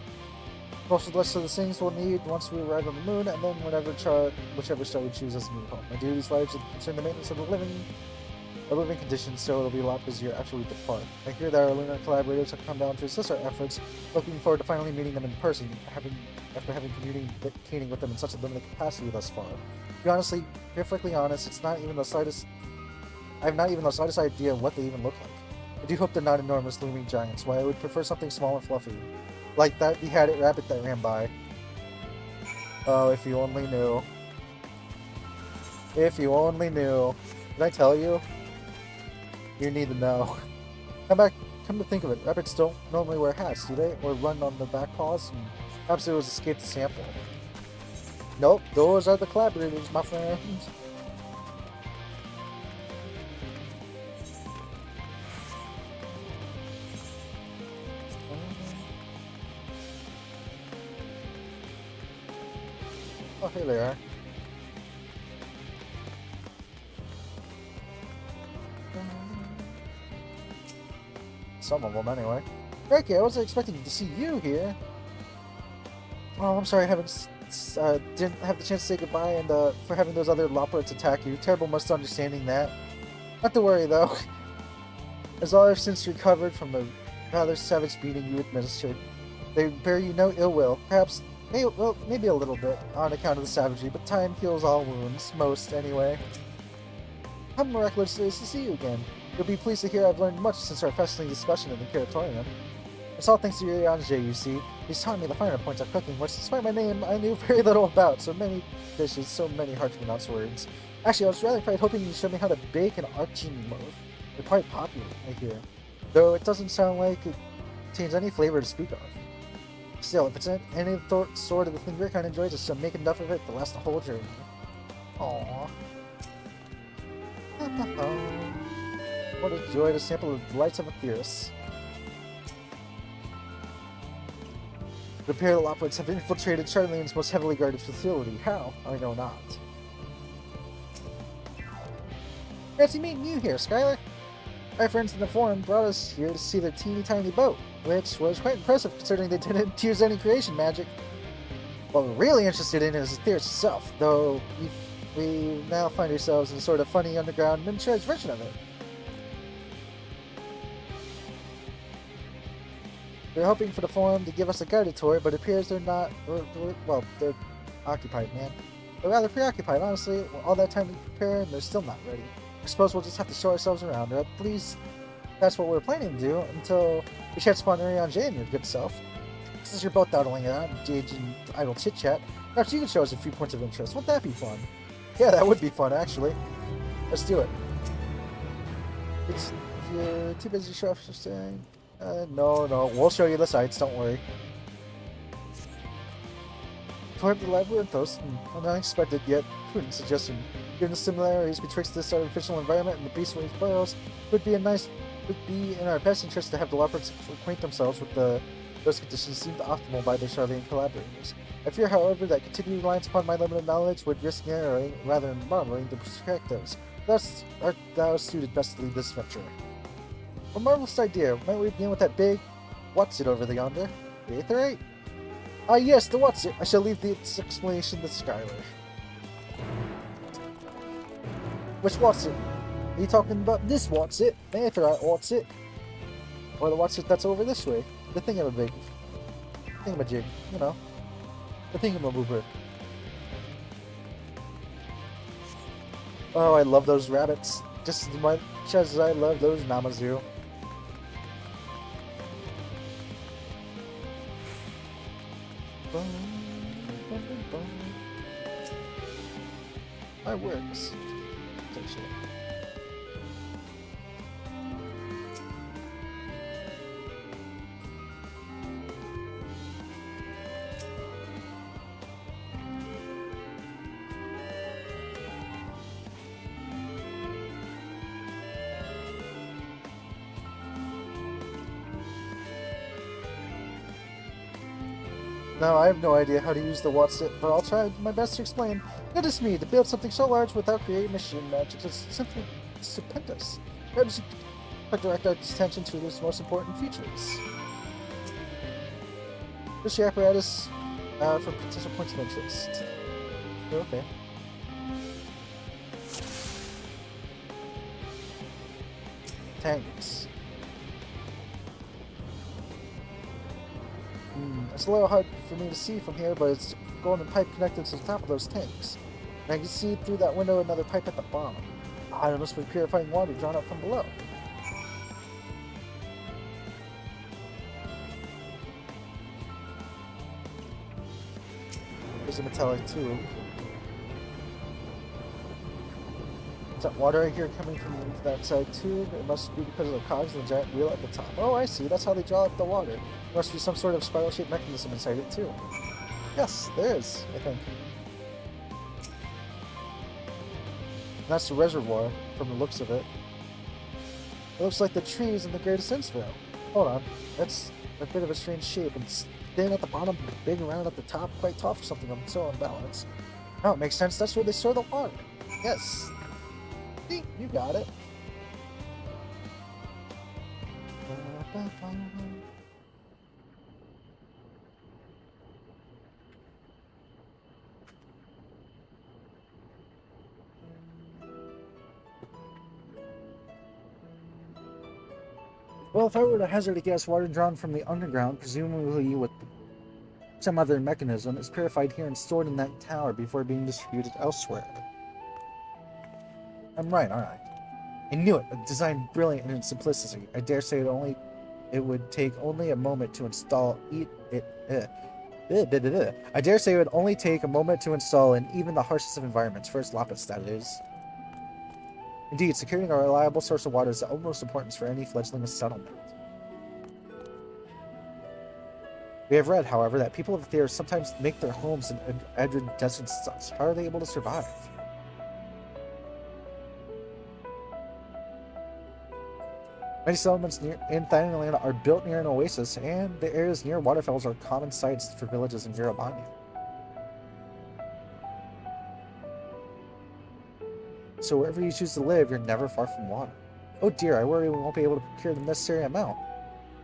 Most of the rest of the things we'll need once we arrive on the moon, and then whichever star we choose as a new home. My duties largely concern the maintenance of the living conditions, so it'll be a lot busier after we depart. I hear that our lunar collaborators have come down to assist our efforts, looking forward to finally meeting them in person, after having communicating with them in such a limited capacity thus far. To be honestly, perfectly honest, I have not even the slightest idea what they even look like. I do hope they're not enormous looming giants, while I would prefer something small and fluffy. Like that beheaded rabbit that ran by. Oh, if you only knew. If you only knew. Did I tell you? You need to know. Come to think of it, rabbits don't normally wear hats, do they? Or run on their back paws? Perhaps it was escape the sample. Nope, those are the collaborators, my friends. Oh, here they are. Some of them, anyway. Frankie, I wasn't expecting to see you here. Oh, I'm sorry I didn't have the chance to say goodbye and for having those other Loporits attack you. Terrible misunderstanding that. Not to worry, though. As all have since recovered from the rather savage beating you administered, they bear you no ill will. Perhaps, maybe a little bit, on account of the savagery, but time heals all wounds. Most, anyway. How miraculous it is to see you again. You'll be pleased to hear I've learned much since our fascinating discussion in the Curatorium. It's all thanks to Yuriange, you see. He's taught me the finer points of cooking, which, despite my name, I knew very little about. So many dishes, so many hard-to-pronounce words. Actually, I was rather quite hoping you'd show me how to bake an archini loaf. They're quite popular, I hear. Though it doesn't sound like it contains any flavor to speak of. Still, if it's any sort of the thing your kind enjoys, I shall make enough of it to last the whole journey. Aww. What a joy to sample the delights of a theorist. The Imperial Loporits have infiltrated Charlene's most heavily guarded facility. How? I know not. Fancy meeting you here, Skylar. My friends in the forum brought us here to see their teeny tiny boat, which was quite impressive considering they didn't use any creation magic. What we're really interested in is the theorist itself, though we now find ourselves in a sort of funny underground miniaturized version of it. We're hoping for the forum to give us a guided tour, but it appears they're not, well, they're occupied, man. They're rather preoccupied, honestly. All that time to prepare, and they're still not ready. I suppose we'll just have to show ourselves around, or at least that's what we're planning to do, until we chance upon Yuriange and your good self. Since you're both dawdling around, engaged in idle chit-chat, perhaps you could show us a few points of interest. Wouldn't that be fun? Yeah, that would be fun, actually. Let's do it. If you're too busy to show off your thing... no, we'll show you the sights, don't worry. Toward the labyrinthos, an unexpected yet prudent suggestion. Given the similarities betwixt this artificial environment and the beast where it burrows, it would be in our best interest to have the Loporits acquaint themselves with those conditions deemed optimal by their Charlene collaborators. I fear, however, that continued reliance upon my limited knowledge would risk narrowing rather than marveling the perspectives. Thus, art thou suited best to lead this venture. A marvelous idea. Might we begin with that big what's-it over there yonder? The Aetherite? Ah yes, the what's-it. I shall leave the explanation to Skylar. Which what's-it? Are you talking about this what's-it? The Aetherite what's-it? Or the what's-it that's over this way? The thingamajig. You know. The thingamaboober. Oh, I love those rabbits. Just as much as I love those Namazu. My works. Potentially. No, I have no idea how to use the what's-it, but I'll try my best to explain. Notice me, to build something so large without creating machine magic is simply stupendous. Perhaps you could direct our attention to its most important features. Push the apparatus for potential points of interest. Okay. Tanks. It's a little hard for me to see from here, but it's a golden pipe connected to the top of those tanks. And I can see through that window another pipe at the bottom. It must be purifying water drawn up from below. There's a metallic tube. that water I hear coming from that side tube? It must be because of the cogs and the giant wheel at the top. Oh, I see. That's how they draw up the water. There must be some sort of spiral-shaped mechanism inside it too. Yes, there is, I think. That's the reservoir, from the looks of it. It looks like the trees in the Great Ascentsville. Hold on. That's a bit of a strange shape. It's thin at the bottom, big and round at the top, quite tall for something so unbalanced. Oh, it makes sense. That's where they store the water. Yes. See, you got it. Well, if I were to hazard a guess, water drawn from the underground, presumably with some other mechanism, is purified here and stored in that tower before being distributed elsewhere. I'm right, aren't I? I knew it. A design brilliant in its simplicity. I dare say it would take only a moment to install I dare say it would only take a moment to install in even the harshest of environments. First Lapis, that is. Indeed, securing a reliable source of water is of utmost importance for any fledgling settlement. We have read, however, that people of the Theos sometimes make their homes in arid deserts and such. How are they able to survive? Many settlements in Thailand are built near an oasis, and the areas near waterfalls are common sites for villages in Garabania. So wherever you choose to live, you're never far from water. Oh dear, I worry we won't be able to procure the necessary amount.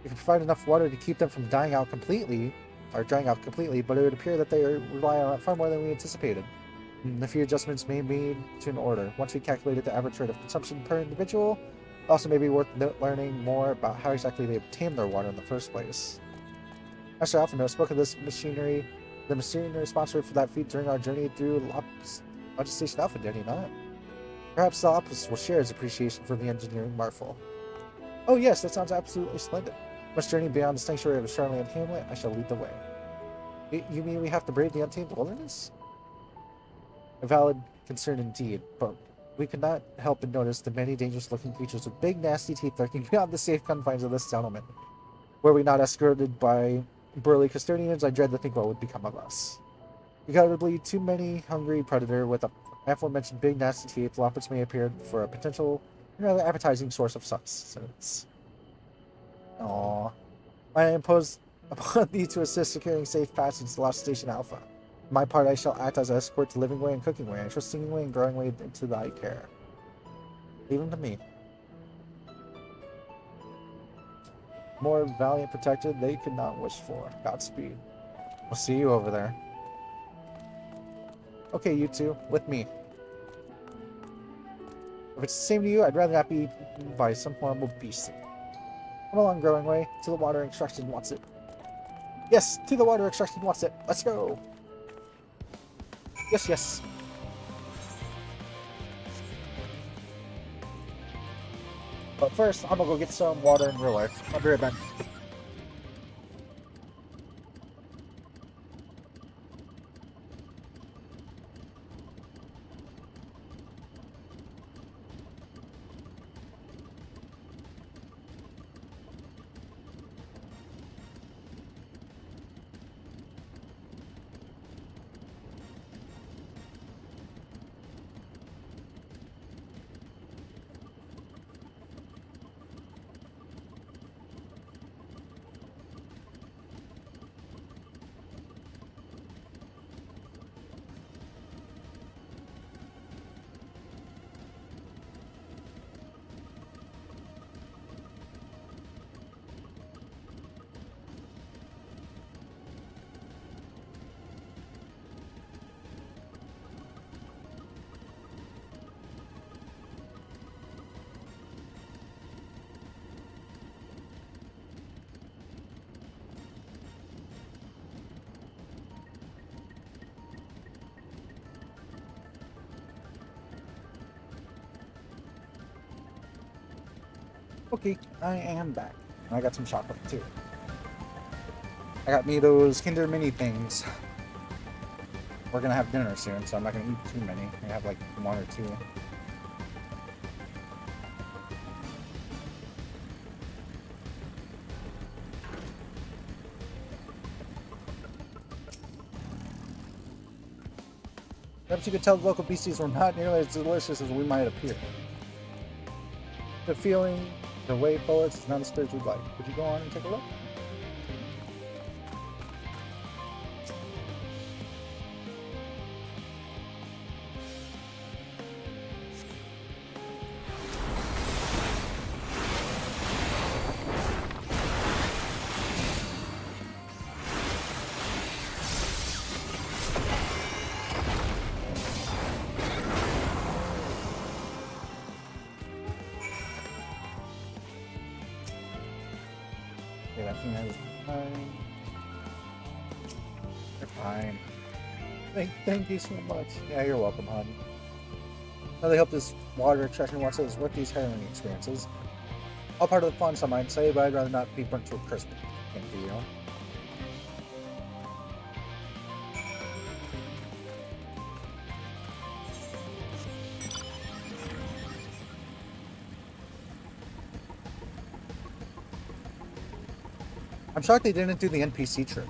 We can provide enough water to keep them from drying out completely, but it would appear that they rely on it far more than we anticipated. A few adjustments may be made to an order. Once we calculated the average rate of consumption per individual, it also may be worth learning more about how exactly they obtain their water in the first place. Master Alphino spoke of this machinery, the machinery responsible for that feat during our journey through Station Alpha, did he not? Perhaps the Lapis will share his appreciation for the engineering marvel. Oh yes, that sounds absolutely splendid. Must journey beyond the sanctuary of Charlotte Hamlet, I shall lead the way. You mean we have to brave the untamed wilderness? A valid concern indeed, but we could not help but notice the many dangerous-looking creatures with big, nasty teeth lurking beyond the safe confines of this settlement. Were we not escorted by burly custodians, I dread to think what would become of us. Regrettably, too many hungry predator with the aforementioned big, nasty teeth, Lapis may appear for a potential, rather appetizing source of sustenance. Aww. I impose upon thee to assist securing safe passage to Lost Station Alpha. For my part, I shall act as an escort to Living Way and Cooking Way, Interesting Way and Growing Way into thy care. Leave them to me. More valiant protected they could not wish for. Godspeed. We'll see you over there. Okay, you two, with me. If it's the same to you, I'd rather not be eaten by some horrible beast. Come along, Growing Way, to the water extraction wants it. Yes, to the water extraction wants it. Let's go. Yes, yes. But first, I'm gonna go get some water in real life. I'll be right back. Okay, I am back. And I got some chocolate too. I got me those Kinder Mini things. We're gonna have dinner soon, so I'm not gonna eat too many. I have like one or two. Perhaps you could tell the local beasties were not nearly as delicious as we might appear. The feeling, the way forward is not as good as we'd like. Would you go on and take a look? Fine. Thank you so much. Yeah, you're welcome, hon. I really hope this water extraction water is worth these harrowing experiences. All part of the fun, some might say, but I'd rather not be burnt to a crisp. Thank you. I'm shocked they didn't do the NPC trick.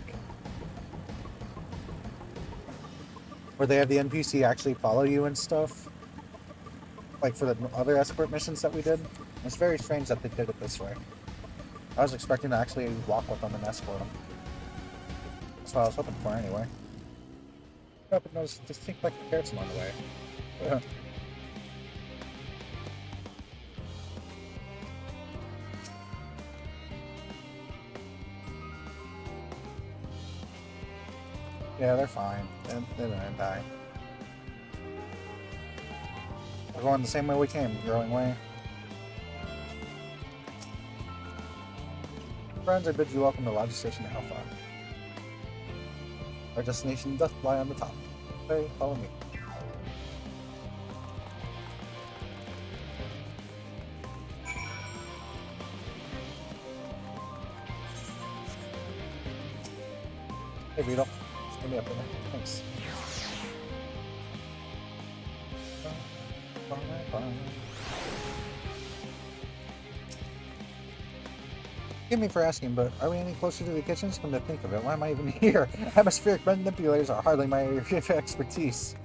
Where they have the NPC actually follow you and stuff. Like for the other escort missions that we did. It's very strange that they did it this way. I was expecting to actually walk with them and escort them. That's what I was hoping for anyway. But notice distinct like carrots along the way. Yeah, they're fine. They're gonna die. We're going the same way we came, growing way. Friends, I bid you welcome to Lodge Station Alpha. Our destination doth lie on the top. Okay, follow me. Hey, Beetle. Let me up in there. Thanks. Forgive me for asking, but are we any closer to the kitchens? Come to think of it, why am I even here? Atmospheric manipulators are hardly my area of expertise.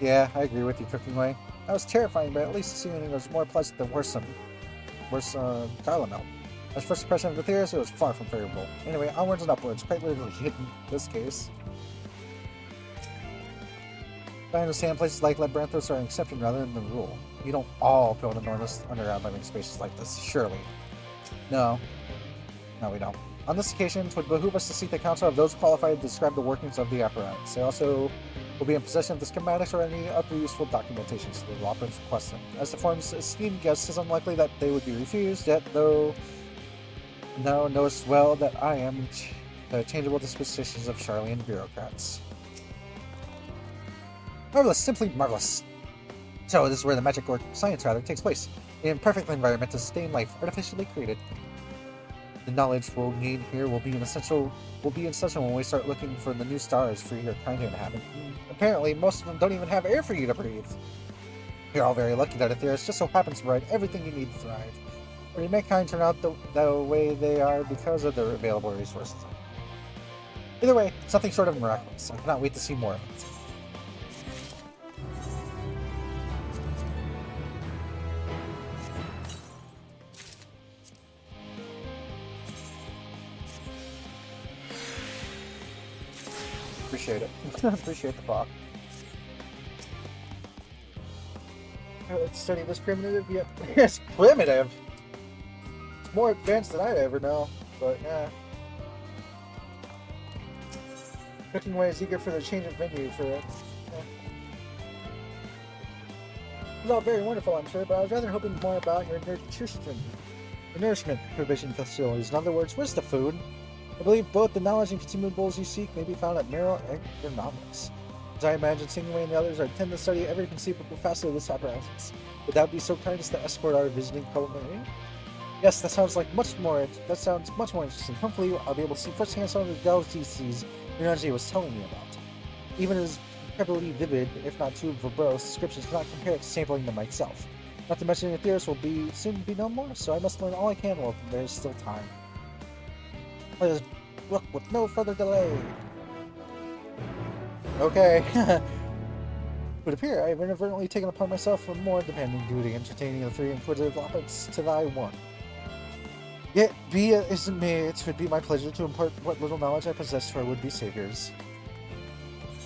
Yeah, I agree with you, Cooking Way. That was terrifying, but at least the seasoning was more pleasant than worse caramel. As first impression of the theorist, it was far from favorable. Anyway, onwards and upwards, quite literally in this case. I understand places like Labyrinthos are an exception rather than the rule. You don't all build enormous underground living spaces like this, surely. No. No, we don't. On this occasion, it would behoove us to seek the counsel of those qualified to describe the workings of the apparatus. They also will be in possession of the schematics or any other useful documentation to the operatives requested. As the form's esteemed guest, it's unlikely that they would be refused, yet though now knowest well that I am the changeable dispositions of Charlian bureaucrats. Marvelous, simply marvelous. So this is where the magic or science rather takes place. In perfect environment to sustain life, artificially created. The knowledge we'll gain here will be essential when we start looking for the new stars for your kind to inhabit. Apparently, most of them don't even have air for you to breathe. You're all very lucky that a theorist just so happens to provide everything you need to thrive. But your mankind turn out the way they are because of their available resources. Either way, something short of miraculous. I cannot wait to see more of it. Appreciate it. Appreciate the thought. Let's study this primitive. Yeah, it's primitive. It's more advanced than I'd ever know, but yeah. Cooking Way is eager for the change of venue for it. Yeah. It's all very wonderful, I'm sure, but I was rather hoping more about your nourishment provision facilities. In other words, where's the food? I believe both the knowledge and consumables you seek may be found at Merrill Economics. As I imagine, Singway and the others are intent to study every conceivable facet of this apparatus. Would that be so kind as to escort our visiting culinary? Yes, that sounds much more interesting. Hopefully, I'll be able to see firsthand some of the delicacies Minaji was telling me about. Even his incredibly vivid, if not too verbose, descriptions cannot compare to sampling them myself. Not to mention the theorists will soon be no more, so I must learn all I can while there is still time. Let us look with no further delay. Okay. would appear I have inadvertently taken upon myself a more demanding duty, entertaining the three inquisitive opponents to thy one. Yet, be it as it may, it would be my pleasure to impart what little knowledge I possess to our would-be saviors.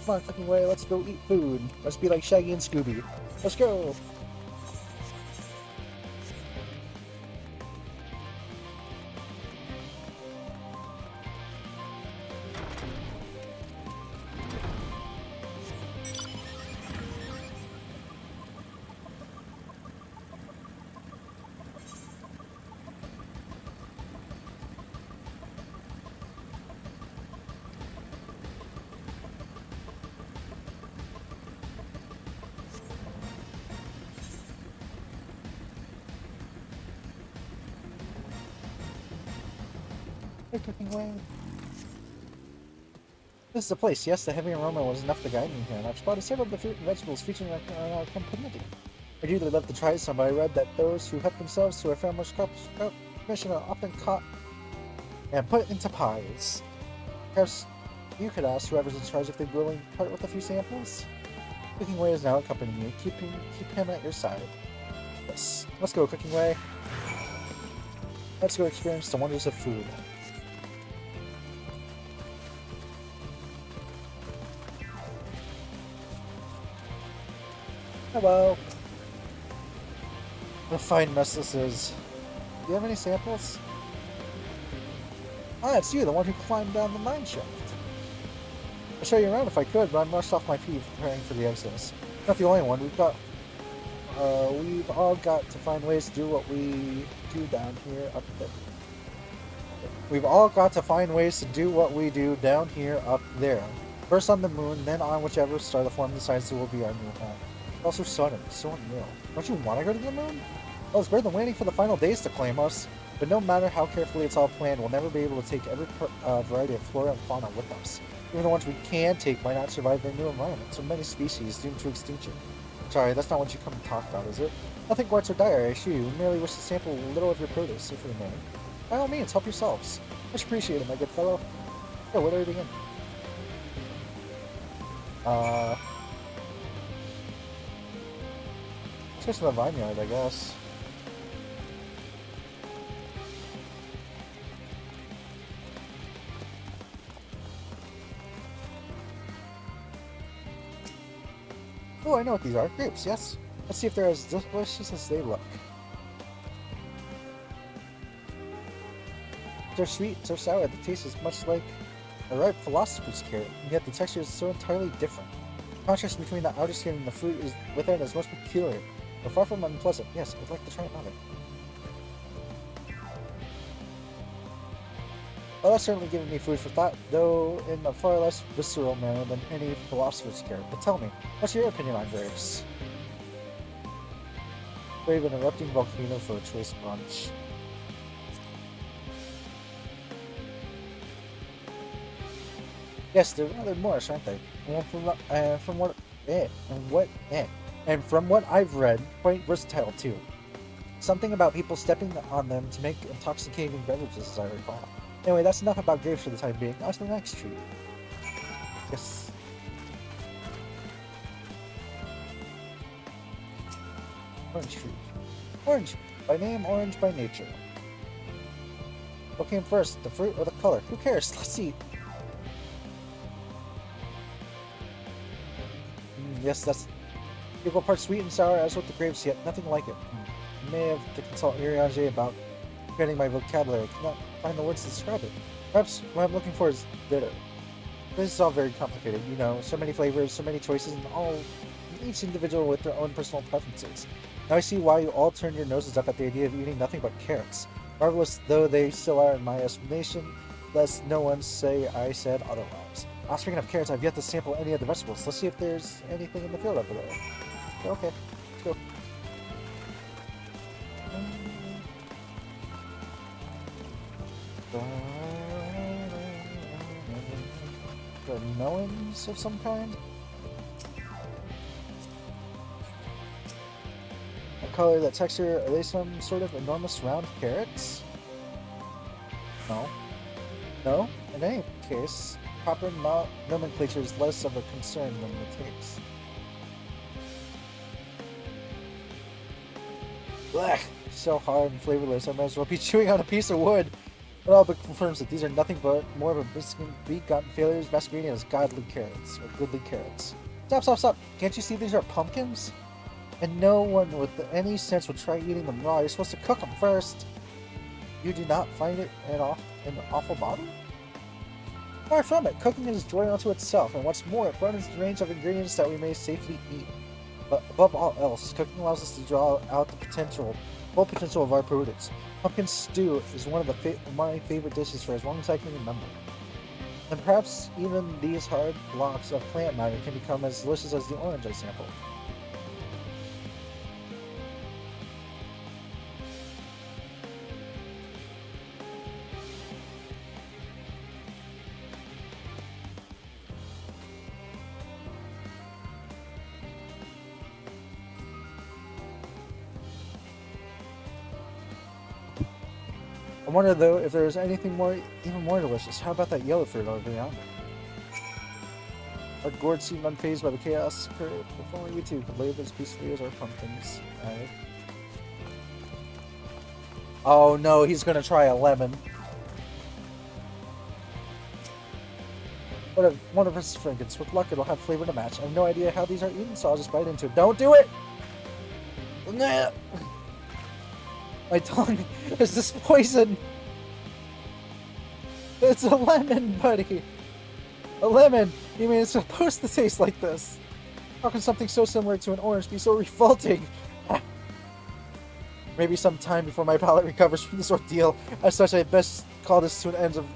Come on, cooking away, let's go eat food. Let's be like Shaggy and Scooby. Let's go! Cooking away. This is the place. Yes, the heavy aroma was enough to guide me here, and I've spotted several of the fruit and vegetables featuring on our company. I'd really love to try some, but I read that those who help themselves to a farmer's commission are often caught and put into pies. Perhaps you could ask whoever's in charge if they'd be willing to part with a few samples. Cooking Way is now accompanying you. Keep him at your side. Yes. Let's go, Cooking Way. Let's go experience the wonders of food. Hello. What a fine mess this is. Do you have any samples? Ah, it's you, the one who climbed down the mine shaft. I'd show you around if I could, but I'm rushed off my feet preparing for the exodus. Not the only one. We've all got to find ways to do what we do down here up there. We've all got to find ways to do what we do down here up there. First on the moon, then on whichever star the form decides will be our new home. Also sudden, so unreal. Don't you want to go to the moon? Well, it's better than waiting for the final days to claim us. But no matter how carefully it's all planned, we'll never be able to take every variety of flora and fauna with us. Even the ones we can take might not survive their new environment, so many species doomed to extinction. Sorry, that's not what you come to talk about, is it? Nothing quite or dire, I assure you. We merely wish to sample a little of your produce, if we may. By all means, help yourselves. Much appreciated, my good fellow. Oh, where do we begin? Let's go to the vineyard, I guess. Oh, I know what these are. Grapes, yes. Let's see if they're as delicious as they look. They're sweet, so sour, the taste is much like a ripe philosopher's carrot, and yet the texture is so entirely different. The contrast between the outer skin and the fruit within is most peculiar, but far from unpleasant. Yes, I'd like to try another. Well, that's certainly given me food for thought, though in a far less visceral manner than any philosopher's carrot. But tell me, what's your opinion on grapes? Brave an erupting volcano for a choice brunch. Yes, they're rather Moorish, aren't they? And from what I've read, quite versatile too. Something about people stepping on them to make intoxicating beverages, as I recall. Anyway, that's enough about grapes for the time being. On to the next tree. Yes. Orange tree. Orange by name, orange by nature. What came first, the fruit or the color? Who cares? Let's see. Yes, that's equal parts sweet and sour as with the grapes, yet nothing like it. I may have to consult Iriage about getting my vocabulary. I cannot find the words to describe it. Perhaps what I'm looking for is bitter. This is all very complicated, you know, so many flavors, so many choices, and each individual with their own personal preferences. Now I see why you all turn your noses up at the idea of eating nothing but carrots. Marvelous though they still are in my estimation, lest no one say I said otherwise. Speaking of carrots, I've yet to sample any of the vegetables. Let's see if there's anything in the field over there. Okay, let's go. The melons of some kind? That color, that texture, are they some sort of enormous round carrots? No. No? In any case, proper nomenclature is less of a concern than the taste. Blech, so hard and flavorless, I might as well be chewing on a piece of wood. It all but confirms that these are nothing but more of a begotten failures masquerading as godly carrots, or goodly carrots. Stop, stop, stop! Can't you see these are pumpkins? And no one with any sense would try eating them raw. You're supposed to cook them first. You do not find it an awful bother? Far from it. Cooking is joy unto itself, and what's more, it broadens the range of ingredients that we may safely eat. But above all else, cooking allows us to draw out the full potential of our produce. Pumpkin stew is one of my favorite dishes for as long as I can remember. And perhaps even these hard blocks of plant matter can become as delicious as the orange I sampled. I wonder though if there's anything even more delicious. How about that yellow fruit over yonder? Our gourd seemed unfazed by the chaos. If only we two could live as peacefully as our pumpkins. Oh no, he's gonna try a lemon. What a wonderful fragrance. With luck, it'll have flavor to match. I have no idea how these are eaten, so I'll just bite into it. Don't do it! My tongue is this poison. It's a lemon, buddy. A lemon. You mean it's supposed to taste like this? How can something so similar to an orange be so revolting? Maybe some time before my palate recovers from this ordeal. As such, I best call this to an end of.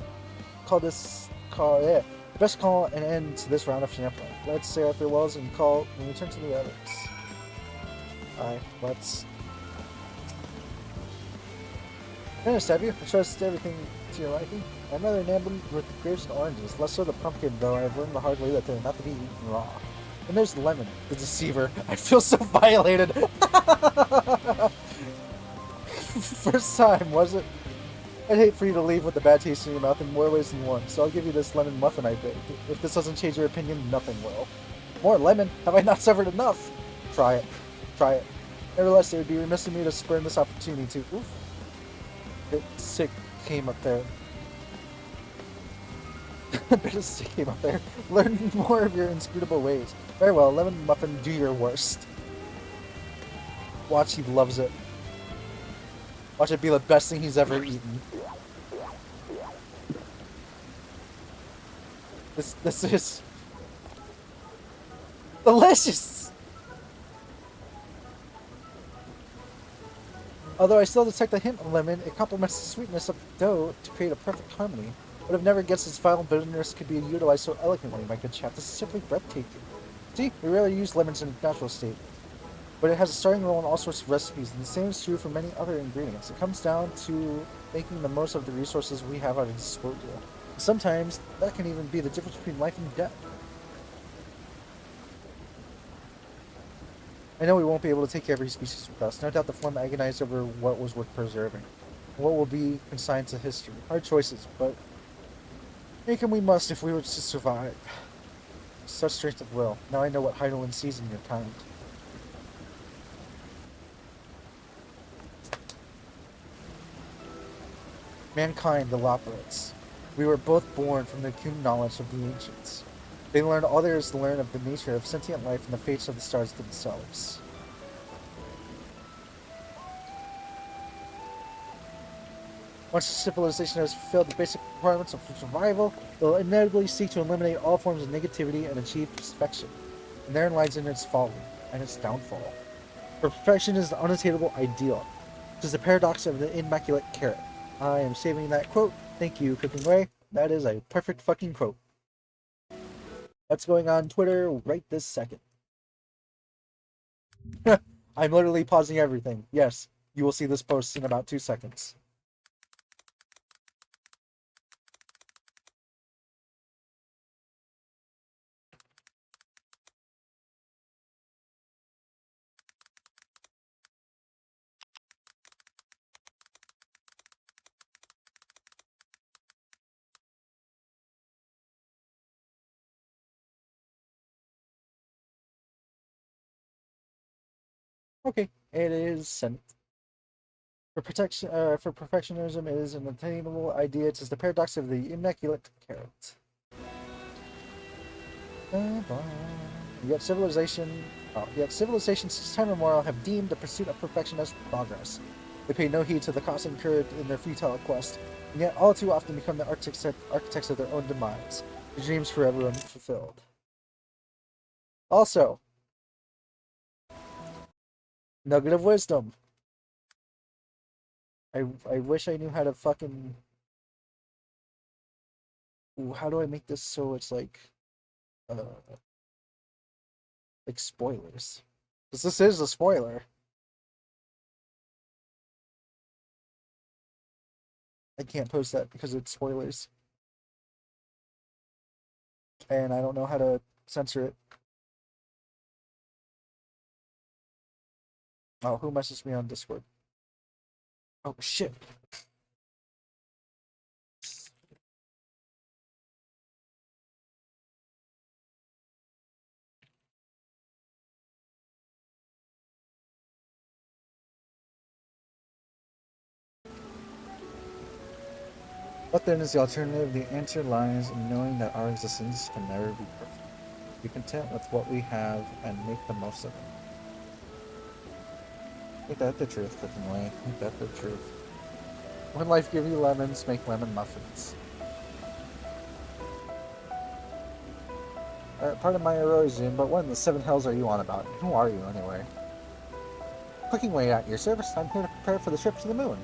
Best call an end to this round of sampling. Let's say our farewells and call when we return to the others. Alright, let's. Finished, have you? I trust everything to your liking. I'm rather enamored with the grapes and oranges, less so the pumpkin, though I've learned the hard way that they're not to be eaten raw. And there's lemon, the deceiver. I feel so violated. First time, was it? I'd hate for you to leave with a bad taste in your mouth in more ways than one, so I'll give you this lemon muffin I baked. If this doesn't change your opinion, nothing will. More lemon? Have I not suffered enough? Try it. Try it. Nevertheless, it would be remiss of me to spurn this opportunity to... Oof. A bit sick came up there. A bit of sick came up there. Learn more of your inscrutable ways. Very well, lemon muffin, do your worst. Watch, he loves it. Watch it be the best thing he's ever eaten. This is delicious. Although I still detect a hint of lemon, it complements the sweetness of the dough to create a perfect harmony. But I've never guessed its final bitterness could be utilized so elegantly, my good chap. This is simply breathtaking. See, we rarely use lemons in its natural state, but it has a starting role in all sorts of recipes, and the same is true for many other ingredients. It comes down to making the most of the resources we have at our disposal. Sometimes that can even be the difference between life and death. I know we won't be able to take every species with us. No doubt the form agonized over what was worth preserving. What will be consigned to history. Hard choices, but make them we must if we were to survive. Such strength of will. Now I know what Heidelin sees in your kind. Mankind, the Loperates. We were both born from the acute knowledge of the ancients. They learned all there is to learn of the nature of sentient life and the fates of the stars themselves. Once civilization has fulfilled the basic requirements of survival, it will inevitably seek to eliminate all forms of negativity and achieve perfection. And therein lies in its folly and its downfall. Perfection is the unattainable ideal. It is the paradox of the immaculate carrot. I am saving that quote. Thank you, Cooking Ray. That is a perfect fucking quote. That's going on Twitter right this second. I'm literally pausing everything. Yes, you will see this post in about 2 seconds. Okay, it is sent. For perfectionism, it is an attainable idea. It is the paradox of the immaculate carrot. Yet civilizations since time immemorial have deemed the pursuit of perfection as progress. They pay no heed to the cost incurred in their futile quest, and yet all too often become the architects of their own demise, their dreams forever unfulfilled. Also, nugget of wisdom. I wish I knew how to fucking... Ooh, how do I make this so it's like spoilers? Because this is a spoiler. I can't post that because it's spoilers. And I don't know how to censor it. Oh, who messaged me on Discord? Oh, shit. What then is the alternative? The answer lies in knowing that our existence can never be perfect. Be content with what we have and make the most of it. Ain't that the truth, Cooking Way? Ain't that the truth? When life gives you lemons, make lemon muffins. Pardon my erosion, but what in the seven hells are you on about? Who are you, anyway? Cooking Way at your service. I'm here to prepare for the trip to the moon.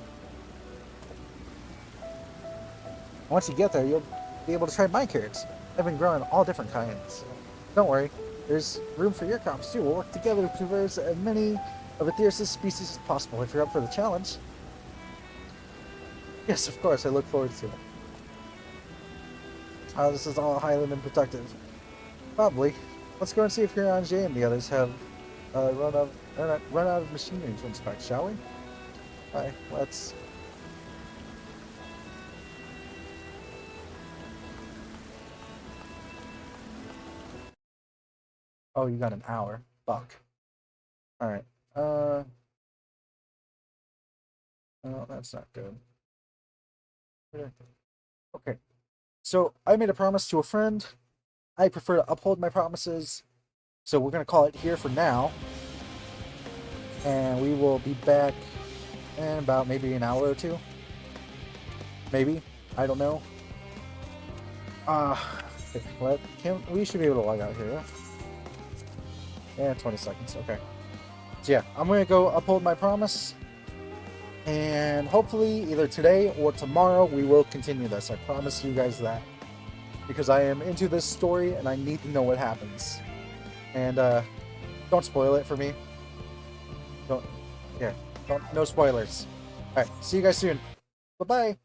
Once you get there, you'll be able to try my carrots. I've been growing all different kinds. Don't worry, there's room for your crops too. We'll work together to preserve as many of Aetherius' species as possible if you're up for the challenge. Yes, of course, I look forward to it. This is all highly unproductive. Probably. Let's go and see if Huron and the others have run out of machinery to inspect, shall we? Alright, let's... Oh, you got an hour. Fuck. Alright. Oh, that's not good. Okay. So, I made a promise to a friend. I prefer to uphold my promises. So, we're going to call it here for now. And we will be back in about maybe an hour or two. Maybe. I don't know. We should be able to log out here. Yeah, 20 seconds. Okay. So yeah, I'm going to go uphold my promise. And hopefully either today or tomorrow we will continue this. I promise you guys that. Because I am into this story and I need to know what happens. And don't spoil it for me. No spoilers. Alright, see you guys soon. Bye-bye.